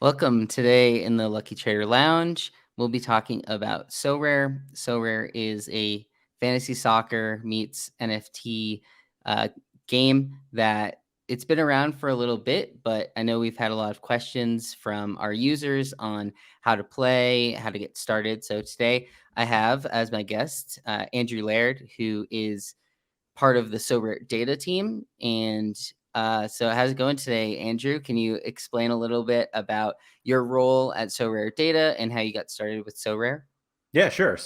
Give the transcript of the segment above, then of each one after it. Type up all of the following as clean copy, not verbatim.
Welcome. Today in the Lucky Trader Lounge, we'll be talking about Sorare. Sorare is a fantasy soccer meets NFT uh, game that it's been around for a little bit, but I know we've had a lot of questions from our users on how to play, how to get started. So today I have as my guest Andrew Laird, who is part of the SorareData team. And so, how's it going today, Andrew? Can you explain a little bit about your role at SorareData and how you got started with Sorare? Yeah, sure.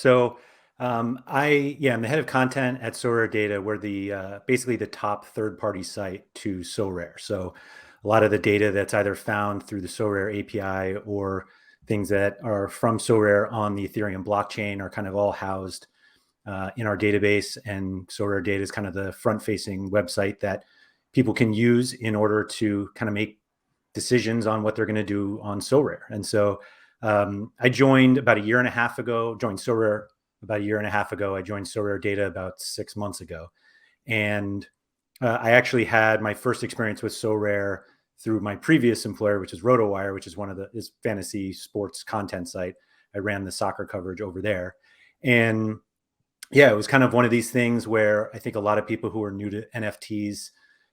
I'm the head of content at SorareData. We're the basically the top third-party site to Sorare. So a lot of the data that's either found through the Sorare API or things that are from Sorare on the Ethereum blockchain are kind of all housed in our database. And SorareData is kind of the front-facing website that people can use in order to kind of make decisions on what they're going to do on Sorare. I joined about a year and a half ago, joined Sorare about a year and a half ago. I joined SorareData about 6 months ago. And I actually had my first experience with Sorare through my previous employer, which is RotoWire, which is one of the is fantasy sports content site. I ran the soccer coverage over there. And yeah, it was kind of one of these things where I think a lot of people who are new to NFTs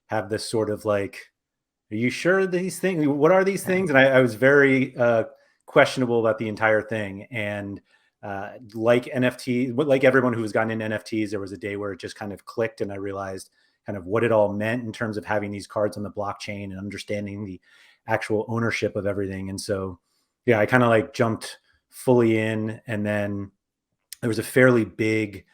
have this sort of like, are you sure these things? What are these Yeah. things? And I was very questionable about the entire thing. And like NFT, like everyone who has gotten into NFTs, there was a day where it just kind of clicked, and I realized kind of what it all meant in terms of having these cards on the blockchain and understanding the actual ownership of everything. And so, yeah, I kind of like jumped fully in, and then there was a fairly big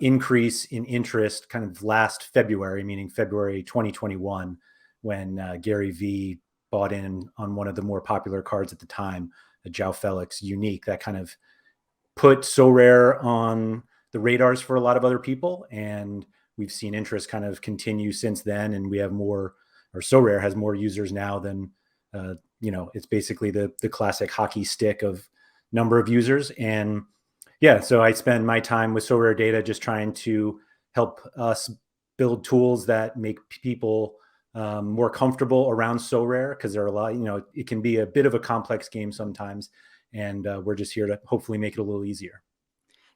increase in interest kind of last February, meaning February 2021, when Gary V bought in on one of the more popular cards at the time, the Joao Felix Unique, that kind of put Sorare on the radars for a lot of other people. And we've seen interest kind of continue since then. And we have more, or Sorare has more users now than, it's basically the classic hockey stick of number of users. And yeah, so I spend my time with SorareData just trying to help us build tools that make people more comfortable around Sorare, because there are a lot, it can be a bit of a complex game sometimes, and we're just here to hopefully make it a little easier.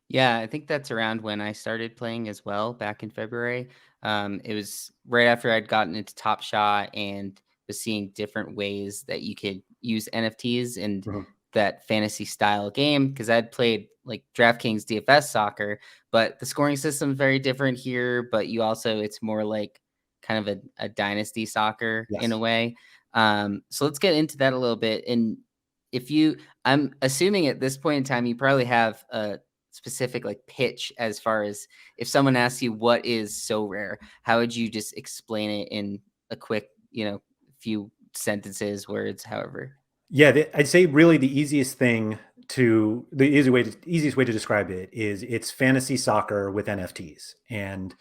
Yeah, I think that's around when I started playing as well, back in February. It was right after I'd gotten into Top Shot and was seeing different ways that you could use NFTs and Mhm. that fantasy style game. Because I'd played like DraftKings DFS soccer, but the scoring system is very different here. But you also, it's more like kind of a dynasty soccer in a Yes. way. So let's get into that a little bit. And if you, I'm assuming at this point in time, you probably have a specific like pitch as far as if someone asks you what is so rare, how would you just explain it in a quick, few sentences, words, however? Yeah, I'd say really the easiest way to describe it is it's fantasy soccer with NFTs, and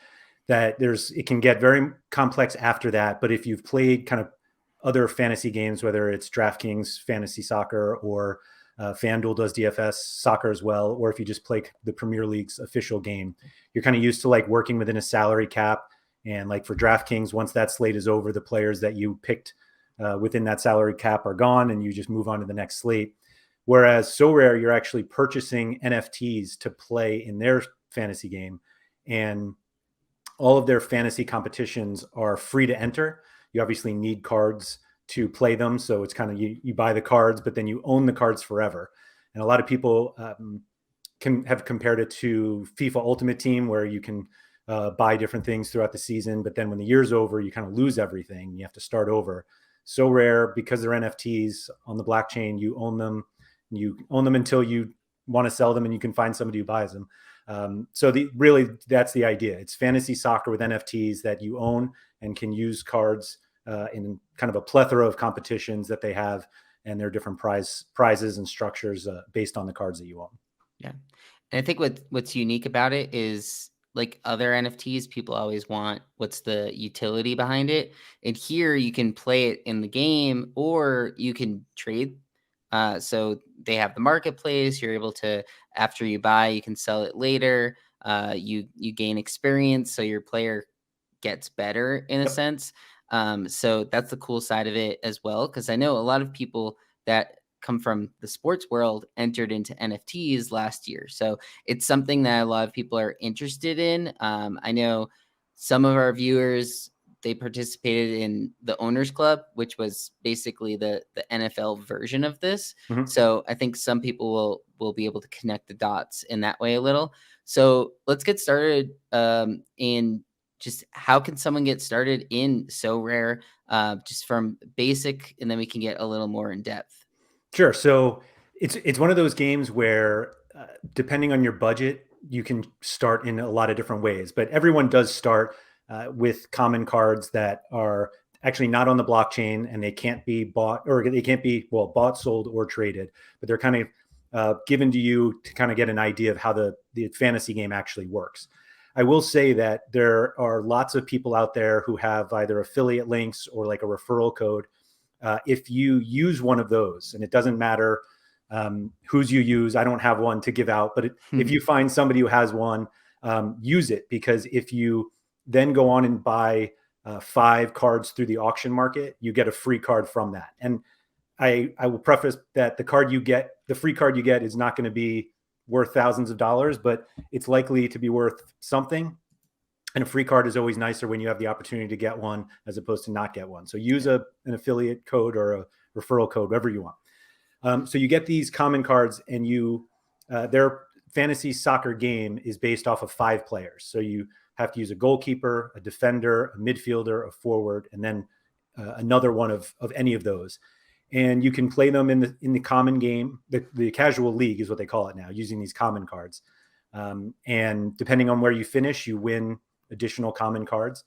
that it can get very complex after that. But if you've played kind of other fantasy games, whether it's DraftKings fantasy soccer or FanDuel does DFS soccer as well, or if you just play the Premier League's official game, you're kind of used to like working within a salary cap. And like for DraftKings, once that slate is over, the players that you picked within that salary cap are gone, and you just move on to the next slate. Whereas Sorare, you're actually purchasing NFTs to play in their fantasy game, and all of their fantasy competitions are free to enter. You obviously need cards to play them, so it's kind of you buy the cards, but then you own the cards forever. And a lot of people can have compared it to FIFA Ultimate Team, where you can buy different things throughout the season, but then when the year's over, you kind of lose everything. You have to start over. Sorare, because they're NFTs on the blockchain, you own them. You own them until you want to sell them, and you can find somebody who buys them. Really, that's the idea. It's fantasy soccer with NFTs that you own and can use cards in kind of a plethora of competitions that they have, and there are different prizes and structures based on the cards that you own. Yeah. And I think what's unique about it is like other NFTs, people always want what's the utility behind it. And here you can play it in the game or you can trade. So they have the marketplace. You're able to, after you buy, you can sell it later. You gain experience, so your player gets better in a Yep. sense. So that's the cool side of it as well. Because I know a lot of people that come from the sports world entered into NFTs last year. So it's something that a lot of people are interested in. I know some of our viewers, they participated in the Owners Club, which was basically the NFL version of this. Mhm. So I think some people will be able to connect the dots in that way a little. So let's get started in just how can someone get started in Sorare, just from basic, and then we can get a little more in depth. Sure. So it's one of those games where, depending on your budget, you can start in a lot of different ways. But everyone does start with common cards that are actually not on the blockchain, and they can't be bought, or they can't be, well, bought, sold, or traded. But they're kind of given to you to kind of get an idea of how the fantasy game actually works. I will say that there are lots of people out there who have either affiliate links or like a referral code. If you use one of those, and it doesn't matter whose you use, I don't have one to give out, but if you find somebody who has one, use it, because if you then go on and buy 5 cards through the auction market, you get a free card from that. And I will preface that the free card you get is not going to be worth thousands of dollars, but it's likely to be worth something. And a free card is always nicer when you have the opportunity to get one as opposed to not get one. So use an affiliate code or a referral code, whatever you want. So you get these common cards, and their fantasy soccer game is based off of 5 players. So you have to use a goalkeeper, a defender, a midfielder, a forward, and then another one of any of those. And you can play them in the common game. The casual league is what they call it now, using these common cards. And depending on where you finish, you win additional common cards.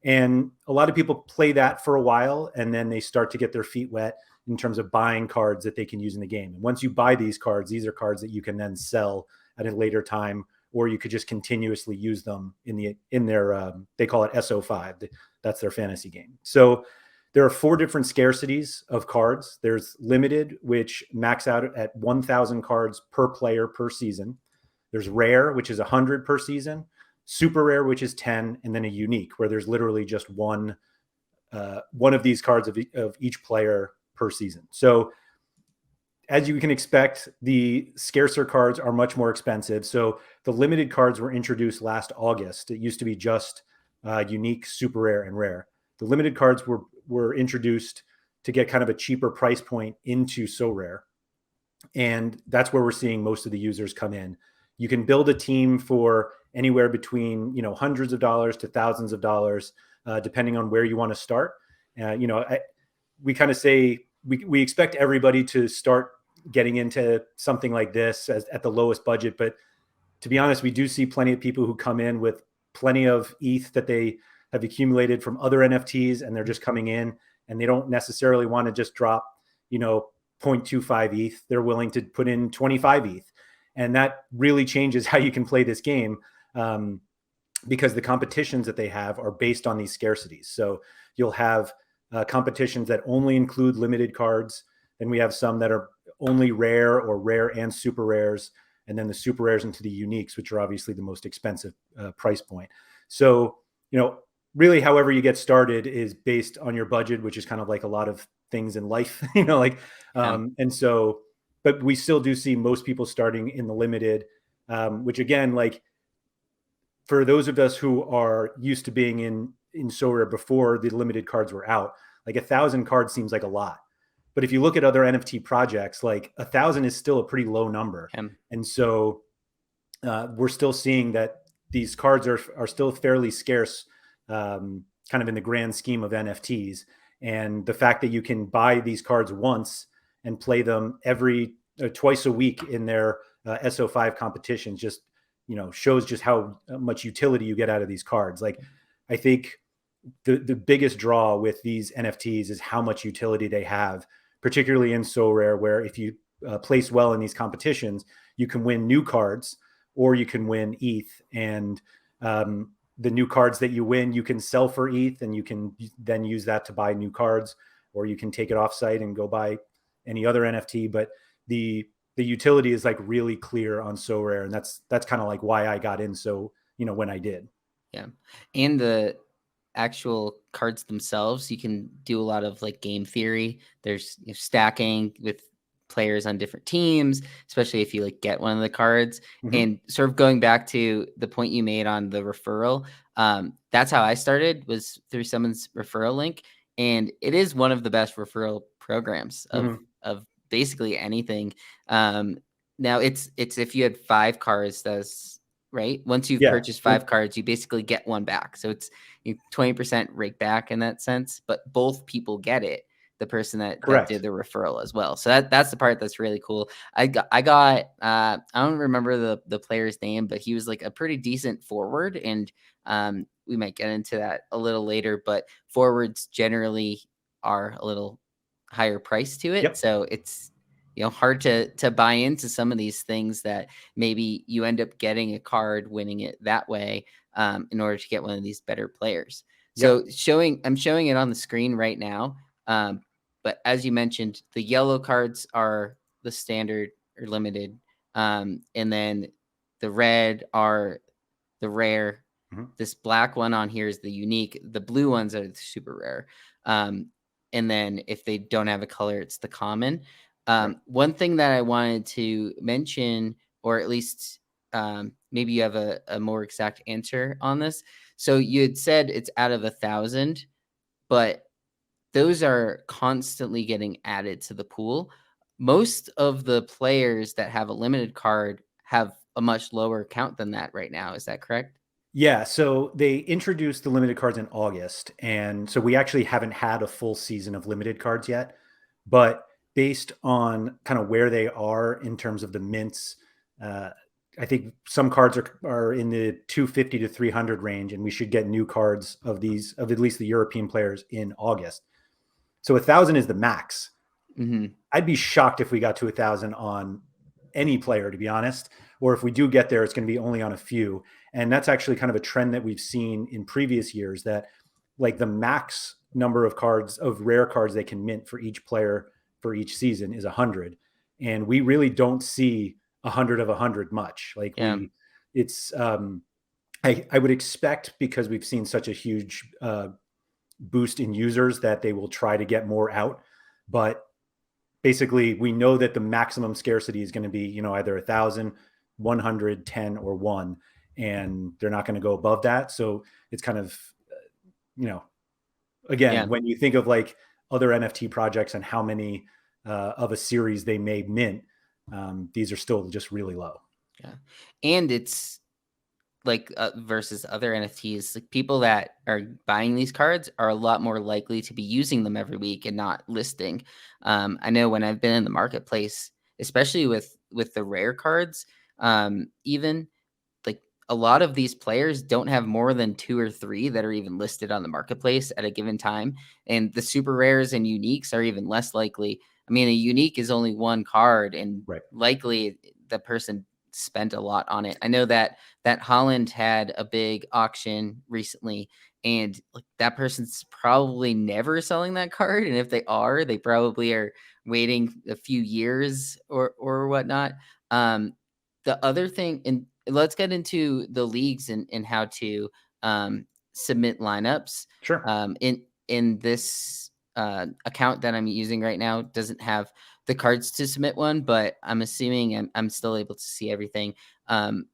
And a lot of people play that for a while, and then they start to get their feet wet in terms of buying cards that they can use in the game. And once you buy these cards, these are cards that you can then sell at a later time, or you could just continuously use them in their they call it SO5. That's their fantasy game. So there are 4 different scarcities of cards. There's limited, which max out at 1,000 cards per player per season. There's rare, which is 100 per season. Super rare, which is 10, and then a unique, where there's literally just one of these cards of each player per season. So as you can expect, the scarcer cards are much more expensive. So the limited cards were introduced last August. It used to be just unique, super rare, and rare. The limited cards were introduced to get kind of a cheaper price point into Sorare. And that's where we're seeing most of the users come in. You can build a team for anywhere between, hundreds of dollars to thousands of dollars, depending on where you want to start. We kind of say we expect everybody to start getting into something like this at the lowest budget. But to be honest, we do see plenty of people who come in with plenty of ETH that they have accumulated from other NFTs, and they're just coming in, and they don't necessarily want to just drop, 0.25 ETH. They're willing to put in 25 ETH. And that really changes how you can play this game, because the competitions that they have are based on these scarcities. So you'll have competitions that only include limited cards. Then we have some that are only rare or rare and super rares. And then the super rares into the uniques, which are obviously the most expensive price point. So, really, however you get started is based on your budget, which is kind of like a lot of things in life, and so, but we still do see most people starting in the limited, which again, like for those of us who are used to being in Sorare before the limited cards were out, like 1,000 cards seems like a lot. But if you look at other NFT projects, like 1,000 is still a pretty low number. And so we're still seeing that these cards are still fairly scarce, kind of in the grand scheme of NFTs. And the fact that you can buy these cards once and play them twice a week in their SO5 competitions just, shows just how much utility you get out of these cards. Like, I think the biggest draw with these NFTs is how much utility they have, particularly in Sorare, where if you place well in these competitions, you can win new cards or you can win ETH. And the new cards that you win, you can sell for ETH, and you can then use that to buy new cards, or you can take it off site and go buy any other NFT. But the utility is like really clear on Sorare, and that's kind of like why I got in. So, when I did. Yeah. And actual cards themselves, you can do a lot of like game theory. There's stacking with players on different teams, especially if you like get one of the cards. Mhm. And sort of going back to the point you made on the referral, that's how I started, was through someone's referral link, and it is one of the best referral programs Mhm. of basically anything. Now it's if you had 5 cards, that's right. Once you've Yeah. purchased 5 cards, you basically get one back. So it's 20% rake back in that sense, but both people get it. The person that did Correct. the referral as well. So that's the part that's really cool. I don't remember the player's name, but he was like a pretty decent forward, and we might get into that a little later. But forwards generally are a little higher price to it, Yep. so it's hard to buy into some of these things that maybe you end up getting a card, winning it that way, in order to get one of these better players. Yep. So I'm showing it on the screen right now. But as you mentioned, the yellow cards are the standard or limited, and then the red are the rare. Mhm. This black one on here is the unique. The blue ones are the super rare. Um, and then if they don't have a color, it's the common. Right. One thing that I wanted to mention, or at least maybe you have a more exact answer on this. So you had said it's out of 1,000, but those are constantly getting added to the pool. Most of the players that have a limited card have a much lower count than that right now. Is that correct? Yeah, so they introduced the limited cards in August, and so we actually haven't had a full season of limited cards yet. But based on kind of where they are in terms of the mints, uh, I think some cards are in the 250 to 300 range, and we should get new cards of these of at least the European players in August. So 1,000 is the max. Hmm. I'd be shocked if we got to 1,000 on any player, to be honest. Or if we do get there, it's going to be only on a few. And that's actually kind of a trend that we've seen in previous years, that like the max number of cards, of rare cards they can mint for each player for each season is 100. And we really don't see 100 of 100 much. Like Yeah. it's, I would expect, because we've seen such a huge boost in users, that they will try to get more out. But basically we know that the maximum scarcity is going to be, either 1,000, 110, or 1, and they're not going to go above that. So it's kind of, you know, Yeah. again, when you think of like other NFT projects and how many of a series they may mint, these are still just really low. Yeah. And it's like versus other NFTs, like people that are buying these cards are a lot more likely to be using them every week and not listing. I know when I've been in the marketplace, especially with the rare cards, even like a lot of these players don't have more than 2 or 3 that are even listed on the marketplace at a given time. And the super rares and uniques are even less likely. I mean, a unique is only one card, and Right. likely the person spent a lot on it. I know that Holland had a big auction recently, and like that person's probably never selling that card. And if they are, they probably are waiting a few years or whatnot. Um, the other thing, and let's get into the leagues and how to submit lineups. Sure. In this account that I'm using right now doesn't have the cards to submit one, but I'm assuming I'm still able to see everything. Um,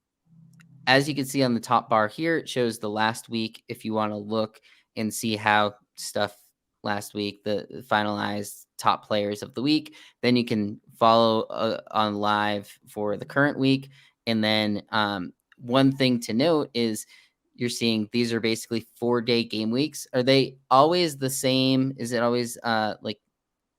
as you can see on the top bar here, it shows the last week. If you want to look and see how stuff last week, the finalized top players of the week, then you can follow on live for the current week. And then one thing to note is you're seeing these are basically 4-day game weeks. Are they always the same? Is it always like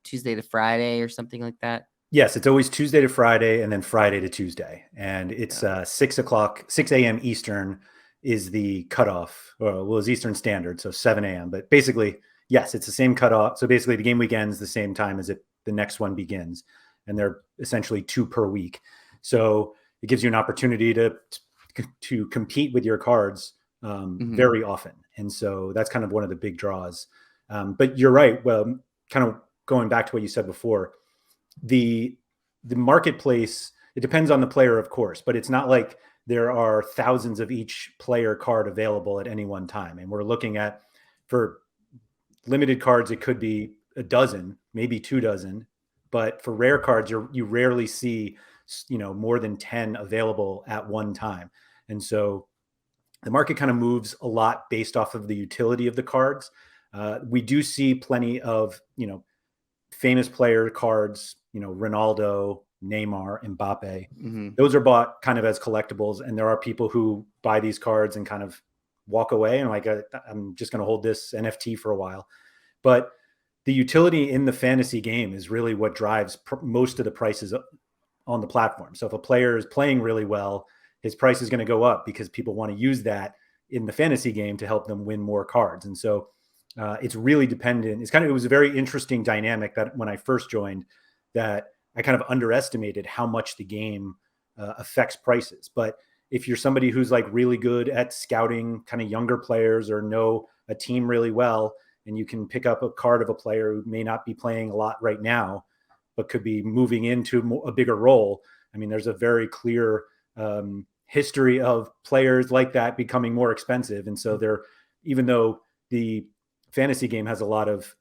Tuesday to Friday or something like that? Yes, it's always Tuesday to Friday and then Friday to Tuesday. And it's Yeah. 6 o'clock, 6 a.m. Eastern is the cutoff. Well, it's Eastern Standard, so 7 a.m. But basically, yes, it's the same cutoff. So basically, the game week ends the same time as the next one begins. And they're essentially 2 per week. So it gives you an opportunity to compete with your cards Hmm. very often. And so that's kind of one of the big draws. But you're right. Well, kind of going back to what you said before, the marketplace, it depends on the player, of course, but it's not like there are thousands of each player card available at any one time. And we're looking at for limited cards, it could be a dozen, maybe 2 dozen, but for rare cards, you rarely see, more than 10 available at one time. And so the market kind of moves a lot based off of the utility of the cards. We do see plenty of, famous player cards, Ronaldo, Neymar, Mbappe. Hmm. Those are bought kind of as collectibles. And there are people who buy these cards and kind of walk away and like, I'm just going to hold this NFT for a while. But the utility in the fantasy game is really what drives most of the prices on the platform. So if a player is playing really well, his price is going to go up because people want to use that in the fantasy game to help them win more cards. And so it's really dependent. It was a very interesting dynamic that when I first joined, that I kind of underestimated how much the game affects prices. But if you're somebody who's like really good at scouting kind of younger players or know a team really well, and you can pick up a card of a player who may not be playing a lot right now, but could be moving into a bigger role. I mean, there's a very clear history of players like that becoming more expensive. And so even though the fantasy game has a lot of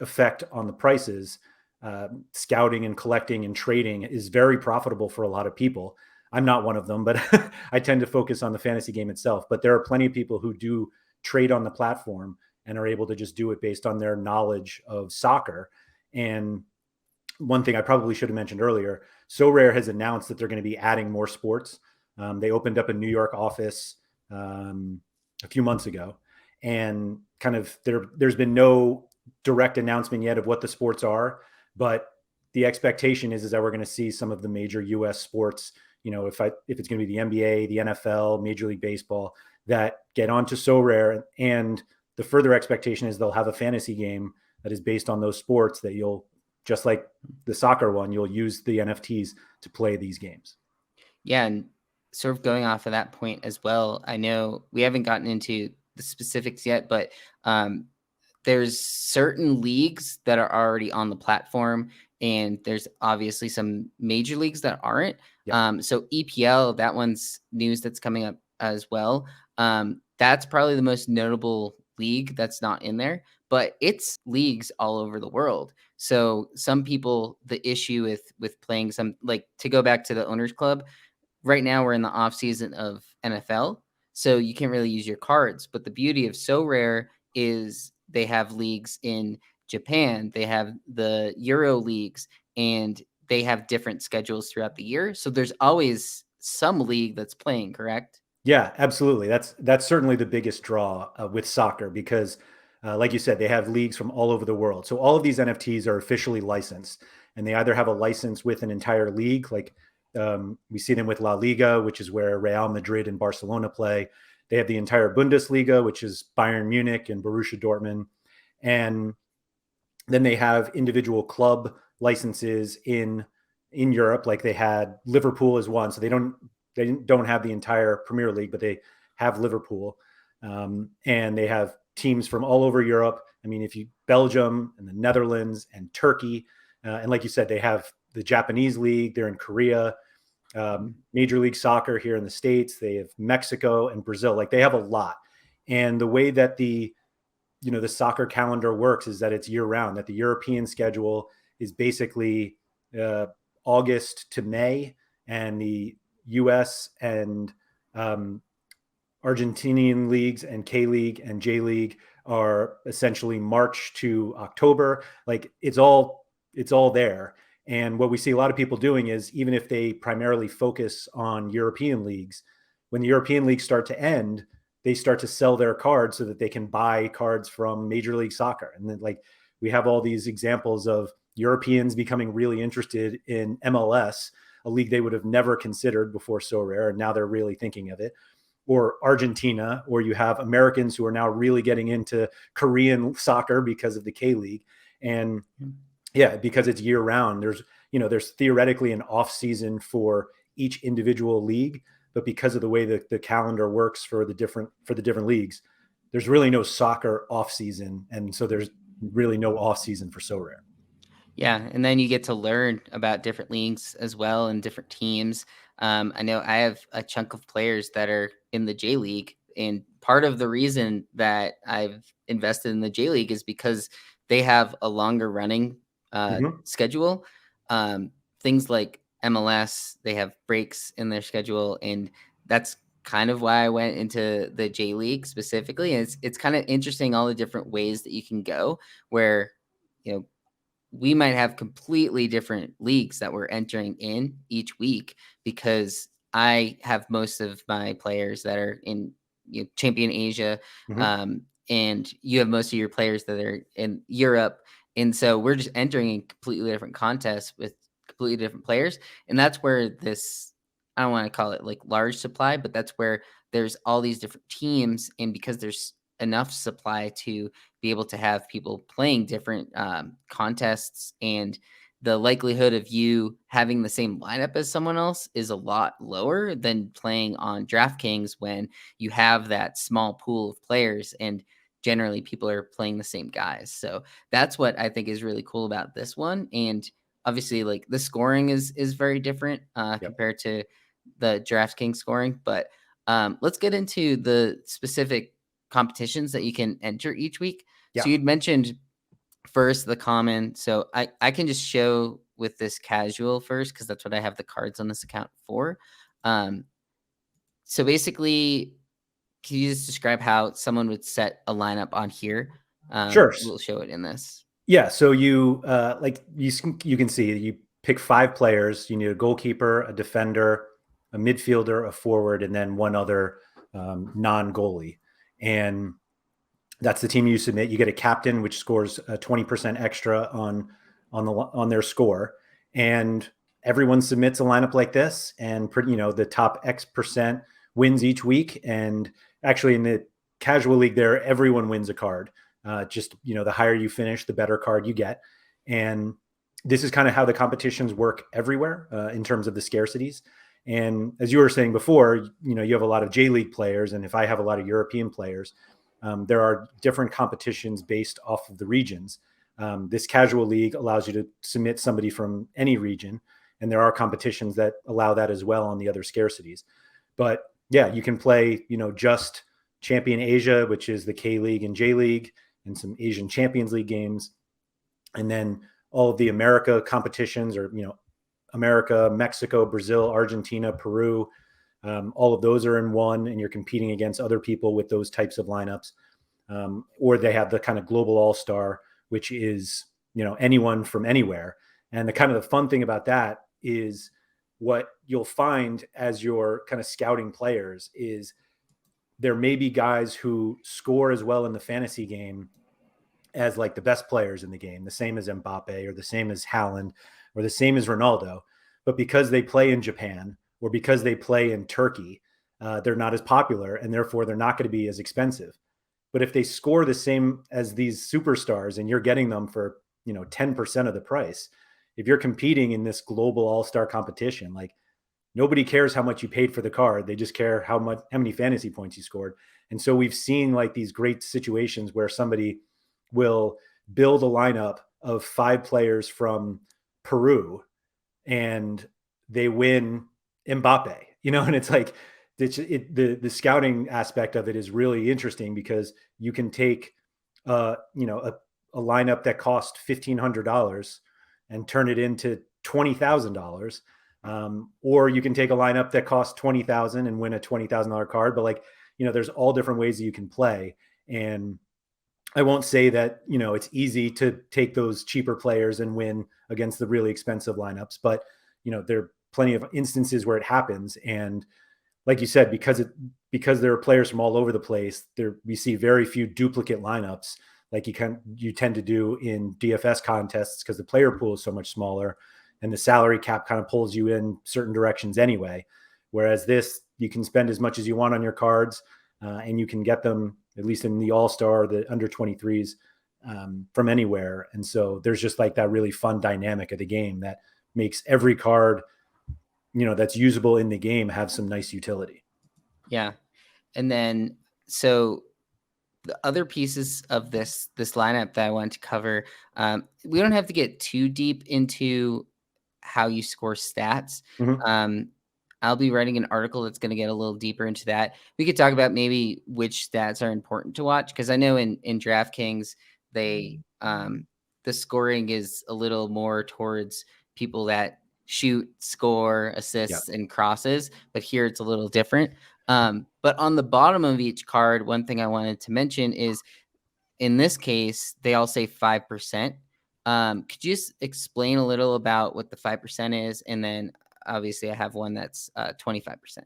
effect on the prices, scouting and collecting and trading is very profitable for a lot of people. I'm not one of them, but I tend to focus on the fantasy game itself. But there are plenty of people who do trade on the platform and are able to just do it based on their knowledge of soccer. And one thing I probably should have mentioned earlier, Sorare has announced that they're going to be adding more sports. They opened up a New York office a few months ago, and kind of there's been no direct announcement yet of what the sports are, but the expectation is that we're going to see some of the major U.S. sports. If it's going to be the NBA, the NFL, Major League Baseball, that get onto Sorare, and the further expectation is they'll have a fantasy game that is based on those sports that you'll, just like the soccer one, you'll use the NFTs to play these games. Yeah, and sort of going off of that point as well, I know we haven't gotten into the specifics yet, but there's certain leagues that are already on the platform, and there's obviously some major leagues that aren't. Yeah. So EPL, that one's news that's coming up as well. That's probably the most notable league that's not in there, but it's leagues all over the world. So some people, the issue with playing some, like, to go back to the owners club, right now we're in the off season of NFL, so you can't really use your cards. But the beauty of Sorare is they have leagues in Japan, they have the Euro leagues, and they have different schedules throughout the year. So there's always some league that's playing, correct? Yeah, absolutely. That's certainly the biggest draw with soccer because, like you said, they have leagues from all over the world. So all of these NFTs are officially licensed, and they either have a license with an entire league, like we see them with La Liga, which is where Real Madrid and Barcelona play. They have the entire Bundesliga, which is Bayern Munich and Borussia Dortmund, and then they have individual club licenses in Europe, like they had Liverpool as one. So they don't have the entire Premier League, but they have Liverpool, and they have teams from all over Europe. I mean, if you Belgium and the Netherlands and Turkey, and like you said, they have the Japanese league. They're in Korea, Major League Soccer here in the States. They have Mexico and Brazil. Like they have a lot. And the way that the soccer calendar works is that it's year round. That the European schedule is basically August to May, and the U.S. and Argentinian leagues and K League and J League are essentially March to October. Like it's all there. And what we see a lot of people doing is, even if they primarily focus on European leagues, when the European leagues start to end, they start to sell their cards so that they can buy cards from Major League Soccer. And then, like, we have all these examples of Europeans becoming really interested in MLS, a league they would have never considered before Sorare, and now they're really thinking of it. Or Argentina, or you have Americans who are now really getting into Korean soccer because of the K League. And yeah, because it's year round, there's theoretically an off season for each individual league, but because of the way that the calendar works for the different leagues, there's really no soccer off season, and so there's really no off season for Sorare. Yeah, and then you get to learn about different leagues as well and different teams. I know I have a chunk of players that are in the J League, and part of the reason that I've invested in the J League is because they have a longer running Mhm. schedule. Um, Things like MLS, they have breaks in their schedule, and that's kind of why I went into the J League specifically. And it's kind of interesting all the different ways that you can go where, you know, we might have completely different leagues that we're entering in each week because I have most of my players that are in, Champion Asia, Mhm. and you have most of your players that are in Europe, and so we're just entering in completely different contests with completely different players, and that's where this, I don't want to call it like large supply, but that's where there's all these different teams, and because there's enough supply to be able to have people playing different contests, and the likelihood of you having the same lineup as someone else is a lot lower than playing on DraftKings when you have that small pool of players and generally people are playing the same guys. So that's what I think is really cool about this one. And obviously, like, the scoring is very different Yep. compared to the DraftKings scoring. But let's get into the specific competitions that you can enter each week. So Yeah. you'd mentioned first the common. So I can just show with this casual first because that's what I have the cards on this account for. Um, so basically, can you just describe how someone would set a lineup on here? Sure. We'll show it in this. Yeah, so you like you can see you pick 5 players. You need a goalkeeper, a defender, a midfielder, a forward, and then one other non-goalie. And that's the team you submit. You get a captain, which scores 20% extra on their score, and everyone submits a lineup like this, and the top X percent wins each week. And actually, in the casual league, there everyone wins a card. Just the higher you finish, the better card you get, and this is kind of how the competitions work everywhere in terms of the scarcities. And as you were saying before, you have a lot of J League players, and if I have a lot of European players, there are different competitions based off of the regions. This casual league allows you to submit somebody from any region, and there are competitions that allow that as well on the other scarcities. But yeah, you can play, just Champion Asia, which is the K League and J League, and some Asian Champions League games, and then all of the America competitions, or America, Mexico, Brazil, Argentina, Peru. All of those are in one, and you're competing against other people with those types of lineups. Or they have the kind of global all-star, which is anyone from anywhere. And the kind of the fun thing about that is what you'll find as you're kind of scouting players is there may be guys who score as well in the fantasy game as like the best players in the game, the same as Mbappe or the same as Haaland or the same as Ronaldo. But because they play in Japan or because they play in Turkey, they're not as popular, and therefore they're not going to be as expensive. But if they score the same as these superstars and you're getting them for 10% of the price, if you're competing in this global all-star competition, like, nobody cares how much you paid for the card. They just care how many fantasy points you scored. And so we've seen like these great situations where somebody will build a lineup of 5 players from Peru and they win Mbappe, and it's like the scouting aspect of it is really interesting because you can take a lineup that cost $1,500 and turn it into $20,000, or you can take a lineup that costs 20,000 and win a $20,000 card. But like, there's all different ways that you can play. And I won't say that, it's easy to take those cheaper players and win against the really expensive lineups, but, there are plenty of instances where it happens. And like you said, because there are players from all over the place, we see very few duplicate lineups like you tend to do in DFS contests because the player pool is so much smaller and the salary cap kind of pulls you in certain directions anyway. Whereas this, you can spend as much as you want on your cards, and you can get them, at least in the all-star, the under 23s, from anywhere. And so there's just like that really fun dynamic of the game that makes every card, that's usable in the game have some nice utility. Yeah. And then, so the other pieces of this lineup that I want to cover, we don't have to get too deep into how you score stats. Mhm. Um, I'll be writing an article that's going to get a little deeper into that. We could talk about maybe which stats are important to watch, because I know in DraftKings they the scoring is a little more towards people that shoot, score, Yeah. assists, and crosses, but here it's a little different. But on the bottom of each card, one thing I wanted to mention is in this case they all say 5%. Could you just explain a little about what the 5% is, and then obviously I have one that's 25%.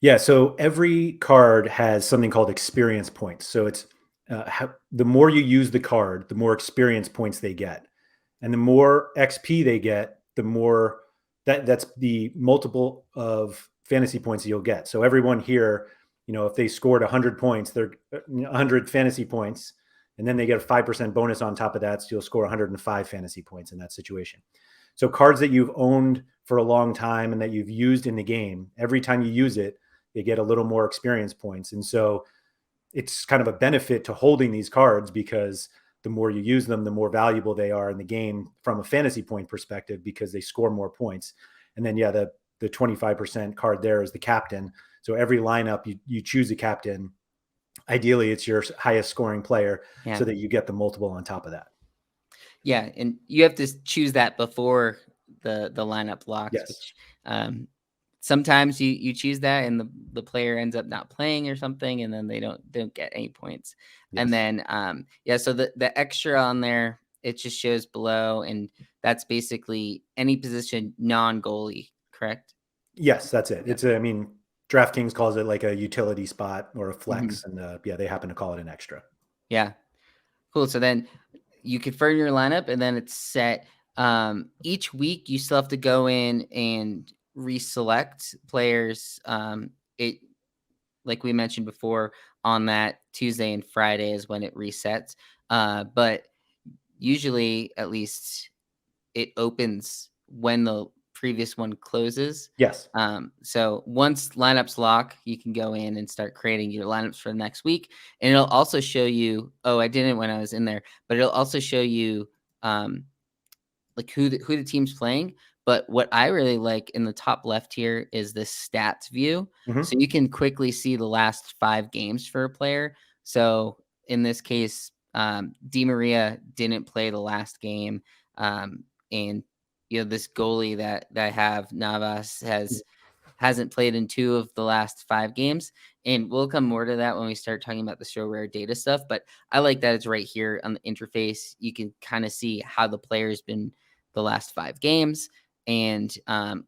Yeah, so every card has something called experience points. So it's the more you use the card, the more experience points they get, and the more XP they get, the more that's the multiple of fantasy points you'll get. So everyone here, if they scored 100 points, they're 100 fantasy points, and then they get a 5% bonus on top of that, so you'll score 105 fantasy points in that situation. So cards that you've owned for a long time and that you've used in the game, every time you use it, you get a little more experience points. And so it's kind of a benefit to holding these cards, because the more you use them, the more valuable they are in the game from a fantasy point perspective, because they score more points. And then, the 25% card there is the captain. So every lineup you choose a captain. Ideally, it's your highest scoring player, Yeah. so that you get the multiple on top of that. Yeah, and you have to choose that before the lineup locks, Yes. which sometimes you choose that and the player ends up not playing or something, and then they don't get any points. Yes. And then so the extra on there, it just shows below, and that's basically any position non-goalie, correct? Yes, that's it. Yeah. It's DraftKings calls it like a utility spot or a Mhm. flex, and they happen to call it an extra. Yeah. Cool. So then you confirm your lineup and then it's set. Each week you still have to go in and reselect players. It like we mentioned before, on that Tuesday and Friday is when it resets. But usually, at least, it opens when the previous one closes. Yes. So once lineups lock, you can go in and start creating your lineups for the next week. And it'll also show you, oh, I didn't when I was in there, but it'll also show you like who the team's playing. But what I really like in the top left here is the stats view. Mm-hmm. So you can quickly see the last 5 games for a player. So in this case, Di Maria didn't play the last game. And this goalie that I have, Navas, hasn't played in 2 of the last 5 games, and we'll come more to that when we start talking about the Sorare stuff, but I like that it's right here on the interface. You can kinda see how the player's been the last 5 games, and,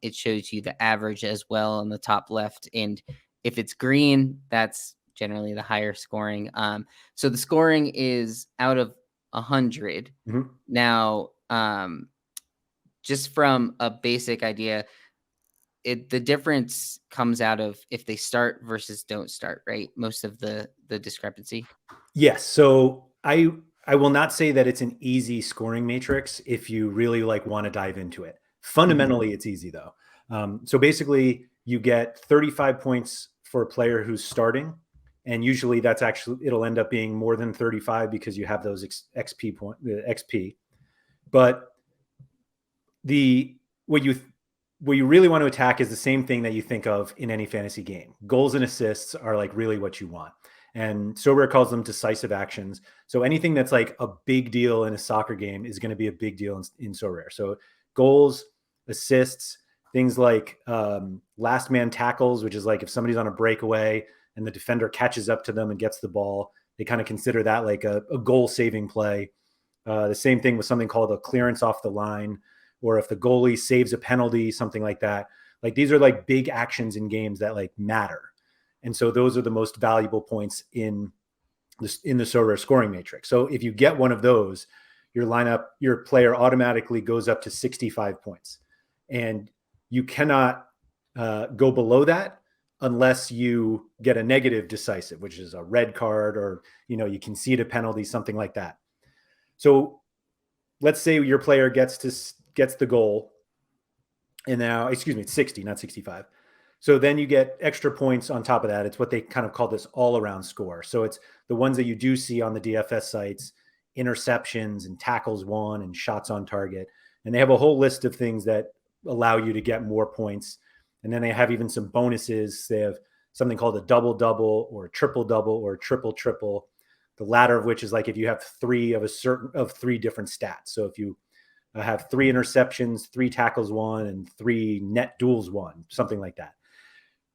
it shows you the average as well on the top left, and if it's green, that's generally the higher scoring. So the scoring is out of 100. Mm-hmm. Now, just from a basic idea, the difference comes out of if they start versus don't start, right? Most of the discrepancy. Yes. So I will not say that it's an easy scoring matrix if you really want to dive into it. Fundamentally, it's easy though. So basically, you get 35 points for a player who's starting, and usually it'll end up being more than 35 because you have those XP. But the what you really want to attack is the same thing that you think of in any fantasy game. Goals and assists are really what you want. And Sorare calls them decisive actions. So anything that's like a big deal in a soccer game is going to be a big deal in Sorare. So goals, assists, things like last man tackles, which is like if somebody's on a breakaway and the defender catches up to them and gets the ball, they kind of consider that like a goal saving play. The same thing with something called a clearance off the line, or if the goalie saves a penalty, something like that. Like these are like big actions in games that matter. And so those are the most valuable points in the Sorare scoring matrix. So if you get one of those, your player automatically goes up to 65 points. And you cannot go below that unless you get a negative decisive, which is a red card, or you concede a penalty, something like that. So let's say your player gets the goal, and now, excuse me, it's 60, not 65. So then you get extra points on top of that. It's what they kind of call this all-around score. So it's the ones that you do see on the DFS sites: interceptions and tackles won and shots on target. And they have a whole list of things that allow you to get more points. And then they have even some bonuses. They have something called a double double or a triple double or a triple triple. The latter of which is like if you have three different stats. So if you have 3 interceptions, 3 tackles won, and 3 net duels won, something like that.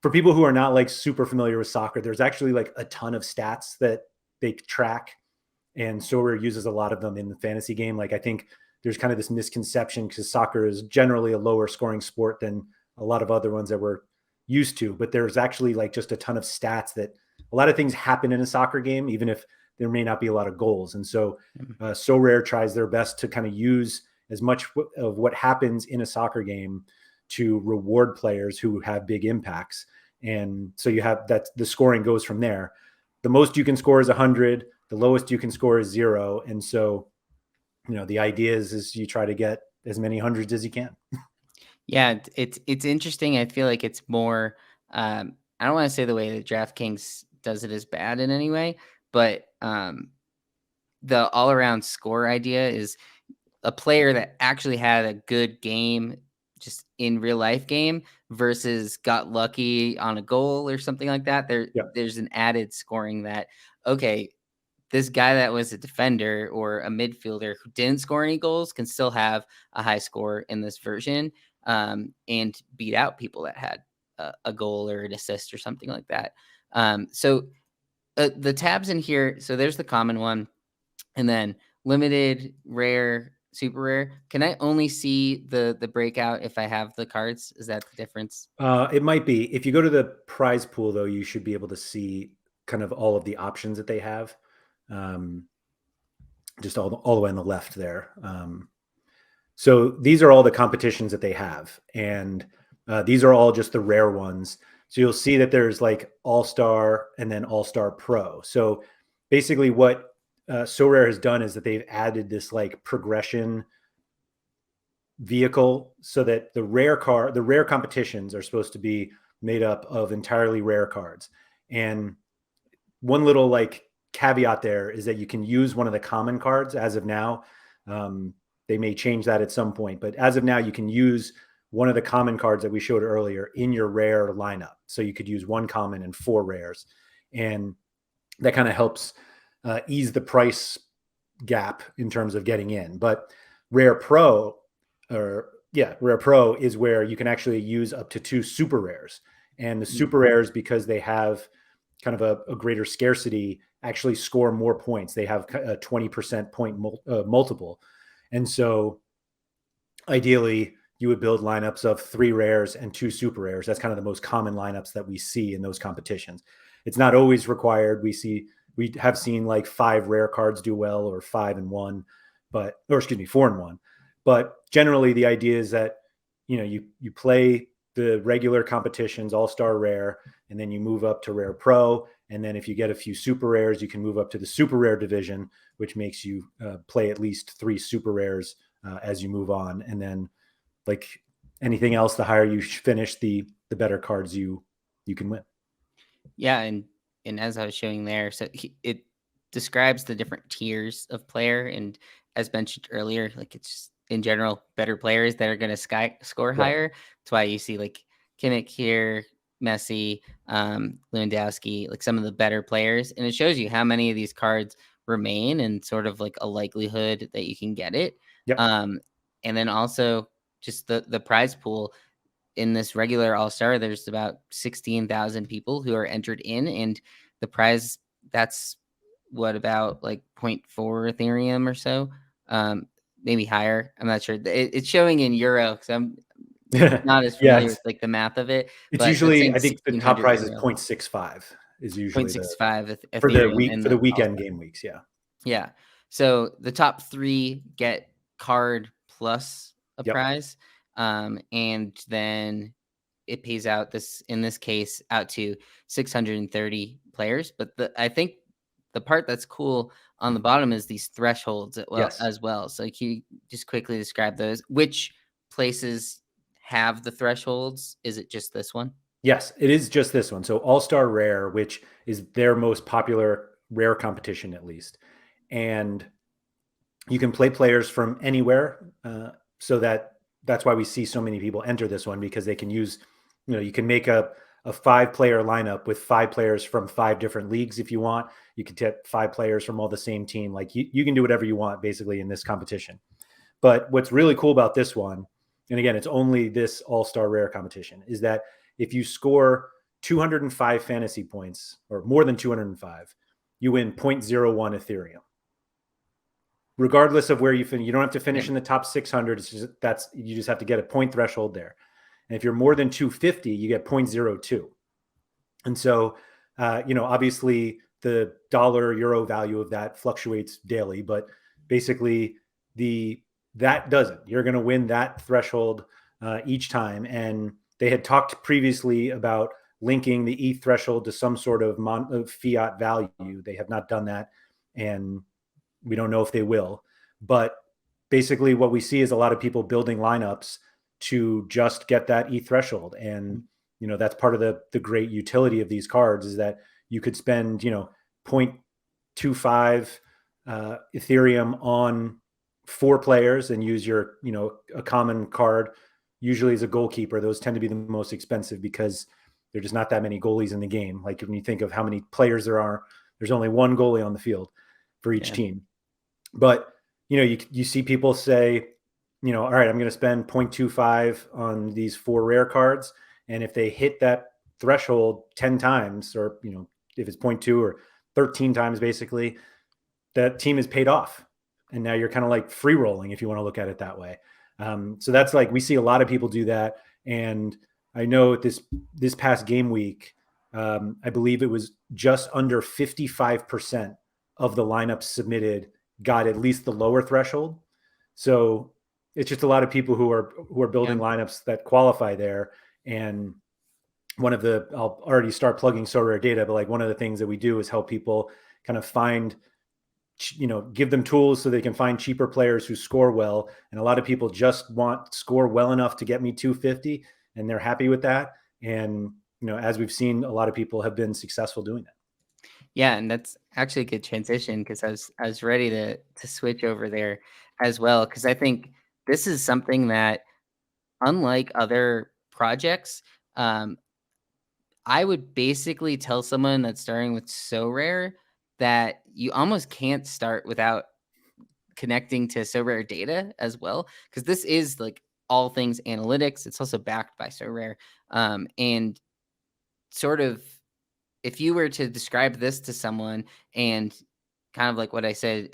For people who are not like super familiar with soccer, there's actually like a ton of stats that they track, and Sorare uses a lot of them in the fantasy game. Like I think there's kind of this misconception because soccer is generally a lower scoring sport than a lot of other ones that we're used to, but there's actually like just a ton of stats that a lot of things happen in a soccer game, even if there may not be a lot of goals. And so Sorare tries their best to kind of use as much of what happens in a soccer game to reward players who have big impacts. And so you have that the scoring goes from there. The most you can score is 100. The lowest you can score is 0. And so, the idea is you try to get as many hundreds as you can. Yeah, it's interesting. I feel like it's more. I don't want to say the way that DraftKings does it is bad in any way, but the all around score idea is a player that actually had a good game just in real life game versus got lucky on a goal or something like that. Yep. There's an added scoring that, okay, this guy that was a defender or a midfielder who didn't score any goals can still have a high score in this version, and beat out people that had a goal or an assist or something like that. So the tabs in here, so there's the common one, and then limited, rare, super rare. Can I only see the breakout if I have the cards? Is that the difference? It might be. If you go to the prize pool, though, you should be able to see kind of all of the options that they have. Just all the way on the left there. So these are all the competitions that they have. And these are all just the rare ones. So you'll see that there's like All-Star and then All-Star Pro. So basically what Sorare has done is that they've added this like progression vehicle so that the rare competitions are supposed to be made up of entirely rare cards. And one little like caveat there is that you can use one of the common cards as of now. They may change that at some point, but as of now, you can use one of the common cards that we showed earlier in your rare lineup. So you could use 1 common and 4 rares. And that kind of helps ease the price gap in terms of getting in. But Rare Pro is where you can actually use up to 2 super rares. And the super rares, because they have kind of a greater scarcity, actually score more points. They have a 20% point multiple. And so ideally, you would build lineups of 3 rares and 2 super rares. That's kind of the most common lineups that we see in those competitions. It's not always required. We have seen like 5 rare cards do well, or 4 and 1. But generally the idea is that, you play the regular competitions, All-Star Rare, and then you move up to Rare Pro. And then if you get a few super rares, you can move up to the super rare division, which makes you play at least 3 super rares as you move on. And then like anything else, the higher you finish, the better cards you can win. Yeah, and as I was showing there, so it describes the different tiers of player, and as mentioned earlier, like it's just, in general, better players that are going to score Right. higher. That's why you see like Kimmich here, Messi, Lewandowski, like some of the better players, and it shows you how many of these cards remain and sort of like a likelihood that you can get it. Yep. And then also just the prize pool in this regular all-star, there's about 16,000 people who are entered in, and the prize, that's what, about like 0.4 Ethereum or so, maybe higher. I'm not sure. It's showing in euro because I'm not as Yeah, familiar with like the math of it, it's but it's usually, saying I think the top 1,600 prize is euro, 0.65 is usually the 0.65 for the Ethereum week in for the the weekend all-star. game weeks. Yeah. Yeah. So the top 3 get card plus a Yep. prize, and then it pays out, this in this case, out to 630 players. But I think the part that's cool on the bottom is these thresholds Yes. as well. So can you just quickly describe those? Which places have the thresholds? Is it just this one? Yes, it is just this one. So All-Star Rare, which is their most popular rare competition, at least. And you can play players from anywhere. So that's why we see so many people enter this one, because they can use You can make a 5-player lineup with 5 players from 5 different leagues if you want. You can tip 5 players from all the same team. Like you can do whatever you want basically in this competition. But what's really cool about this one, and again, it's only this all-star rare competition, is that if you score 205 fantasy points or more than 205, you win 0.01 Ethereum. Regardless of where you finish, you don't have to finish in the top 600. You just have to get a point threshold there. And if you're more than 250, you get 0.02. And so, obviously the dollar euro value of that fluctuates daily, but basically that doesn't. You're going to win that threshold each time. And they had talked previously about linking the ETH threshold to some sort of fiat value. They have not done that, and we don't know if they will. But basically, what we see is a lot of people building lineups to just get that ETH threshold, and that's part of the great utility of these cards is that you could spend 0.25 Ethereum on 4 players and use your a common card. Usually as a goalkeeper, those tend to be the most expensive because there's just not that many goalies in the game. Like when you think of how many players there are, there's only one goalie on the field for each team. But you see people say, all right, I'm going to spend 0.25 on these 4 rare cards, and if they hit that threshold 10 times, or if it's 0.2 or 13 times, basically, that team is paid off, and now you're kind of like free rolling if you want to look at it that way. So that's like, we see a lot of people do that, and I know this past game week, I believe it was just under 55% of the lineups submitted got at least the lower threshold. So it's just a lot of people who are building lineups that qualify there. And I'll already start plugging SorareData, but like one of the things that we do is help people kind of find, give them tools so they can find cheaper players who score well. And a lot of people just score well enough to get me 250, and they're happy with that. And, as we've seen, a lot of people have been successful doing that. Yeah, and that's actually a good transition because I was ready to switch over there as well, because I think this is something that, unlike other projects, I would basically tell someone that's starting with Sorare that you almost can't start without connecting to SorareData as well, because this is like all things analytics. It's also backed by Sorare, and sort of, if you were to describe this to someone and kind of like what I said,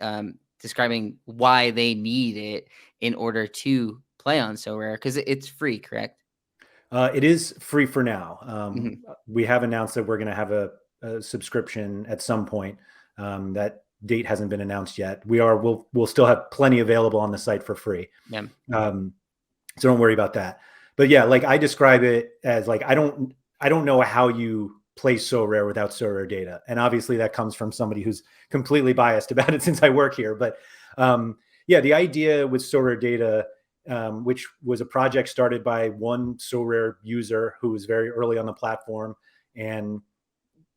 describing why they need it in order to play on Sorare, because it's free, correct? It is free for now. Mhm. We have announced that we're going to have a subscription at some point. That date hasn't been announced yet. We'll still have plenty available on the site for free. Yeah. So don't worry about that. But yeah, like I describe it as like, I don't know how you play Sorare without SorareData. And obviously that comes from somebody who's completely biased about it since I work here. But yeah, the idea with SorareData, which was a project started by one Sorare user who was very early on the platform, and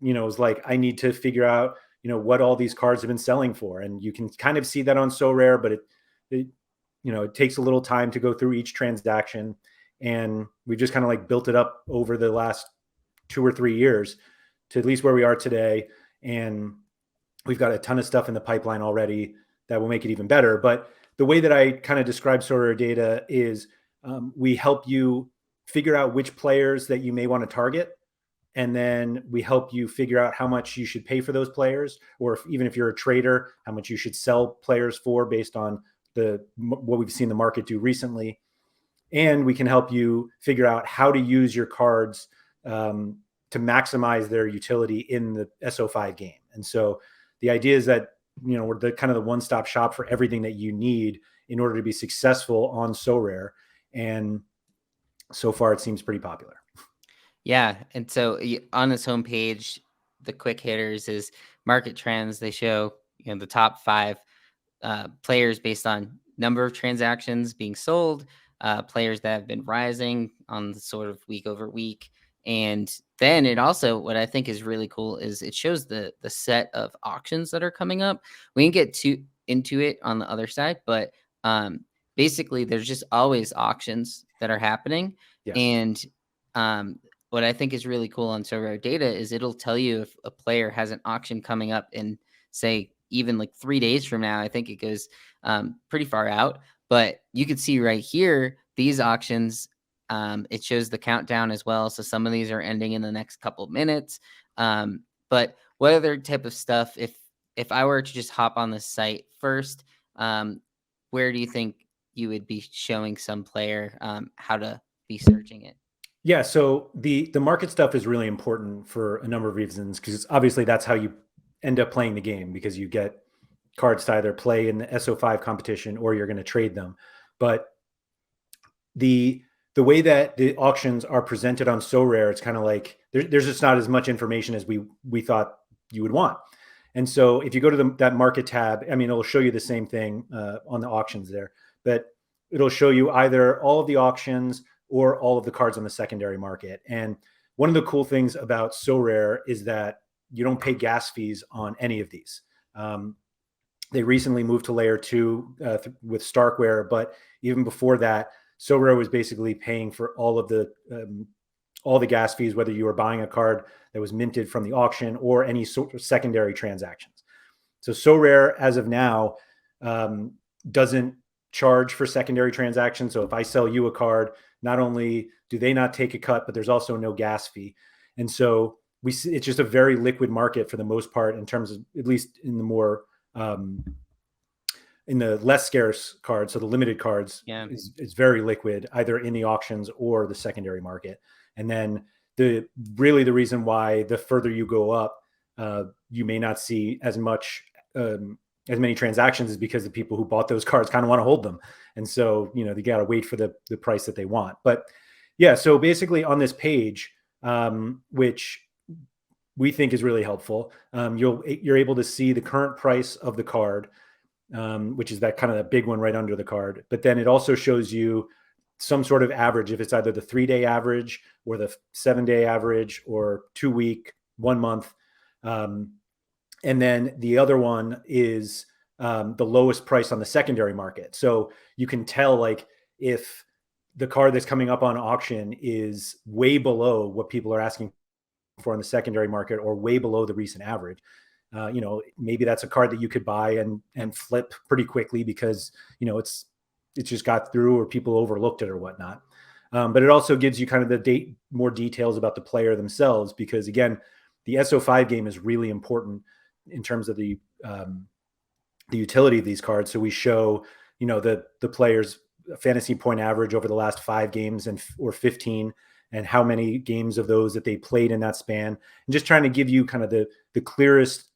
was like, I need to figure out what all these cards have been selling for. And you can kind of see that on Sorare, but it takes a little time to go through each transaction, and we just kind of like built it up over the last 2 or 3 years to at least where we are today. And we've got a ton of stuff in the pipeline already that will make it even better. But the way that I kind of describe SorareData is we help you figure out which players that you may want to target. And then we help you figure out how much you should pay for those players, or even if you're a trader, how much you should sell players for based on what we've seen the market do recently. And we can help you figure out how to use your cards to maximize their utility in the SO5 game. And so the idea is that we're the kind of the one-stop shop for everything that you need in order to be successful on Sorare. And so far, it seems pretty popular. Yeah, and so on this homepage, the quick hitters is market trends. They show the top 5 players based on number of transactions being sold, players that have been rising on the sort of week over week. And then it also, what I think is really cool is it shows the set of auctions that are coming up. We can get into it on the other side, but basically there's just always auctions that are happening. Yes. And um, what I think is really cool on SorareData is it'll tell you if a player has an auction coming up in, say, even like 3 days from now. I think it goes pretty far out, but you could see right here these auctions. It shows the countdown as well, so some of these are ending in the next couple of minutes. But what other type of stuff? If I were to just hop on the site first, where do you think you would be showing some player how to be searching it? Yeah, so the market stuff is really important for a number of reasons because obviously that's how you end up playing the game because you get cards to either play in the SO5 competition or you're going to trade them. But the the way that the auctions are presented on Sorare, it's kind of like there's just not as much information as we thought you would want. And so if you go to that market tab, I mean, it'll show you the same thing on the auctions there, but it'll show you either all of the auctions or all of the cards on the secondary market. And one of the cool things about Sorare is that you don't pay gas fees on any of these. They recently moved to layer two with Starkware, but even before that, Sorare was basically paying for all the gas fees, whether you were buying a card that was minted from the auction or any sort of secondary transactions. So Sorare, as of now, doesn't charge for secondary transactions. So if I sell you a card, not only do they not take a cut, but there's also no gas fee. And so we see it's just a very liquid market for the most part in terms of, at least in the more in the less scarce cards, so the limited cards Yeah. is very liquid, either in the auctions or the secondary market. And then the reason why the further you go up, you may not see as many transactions is because the people who bought those cards kind of want to hold them, and so they got to wait for the price that they want. But yeah, so basically on this page, which we think is really helpful, you're able to see the current price of the card, which is that kind of the big one right under the card. But then it also shows you some sort of average, if it's either the 3-day average or the 7-day average or 2-week, 1 month. And then the other one is the lowest price on the secondary market. So you can tell, like, if the card that's coming up on auction is way below what people are asking for in the secondary market or way below the recent average, maybe that's a card that you could buy and flip pretty quickly because it's just got through or people overlooked it or whatnot. But it also gives you kind of more details about the player themselves, because again, the SO5 game is really important in terms of the utility of these cards. So we show the player's fantasy point average over the last 5 games or 15, and how many games of those that they played in that span, and just trying to give you kind of the clearest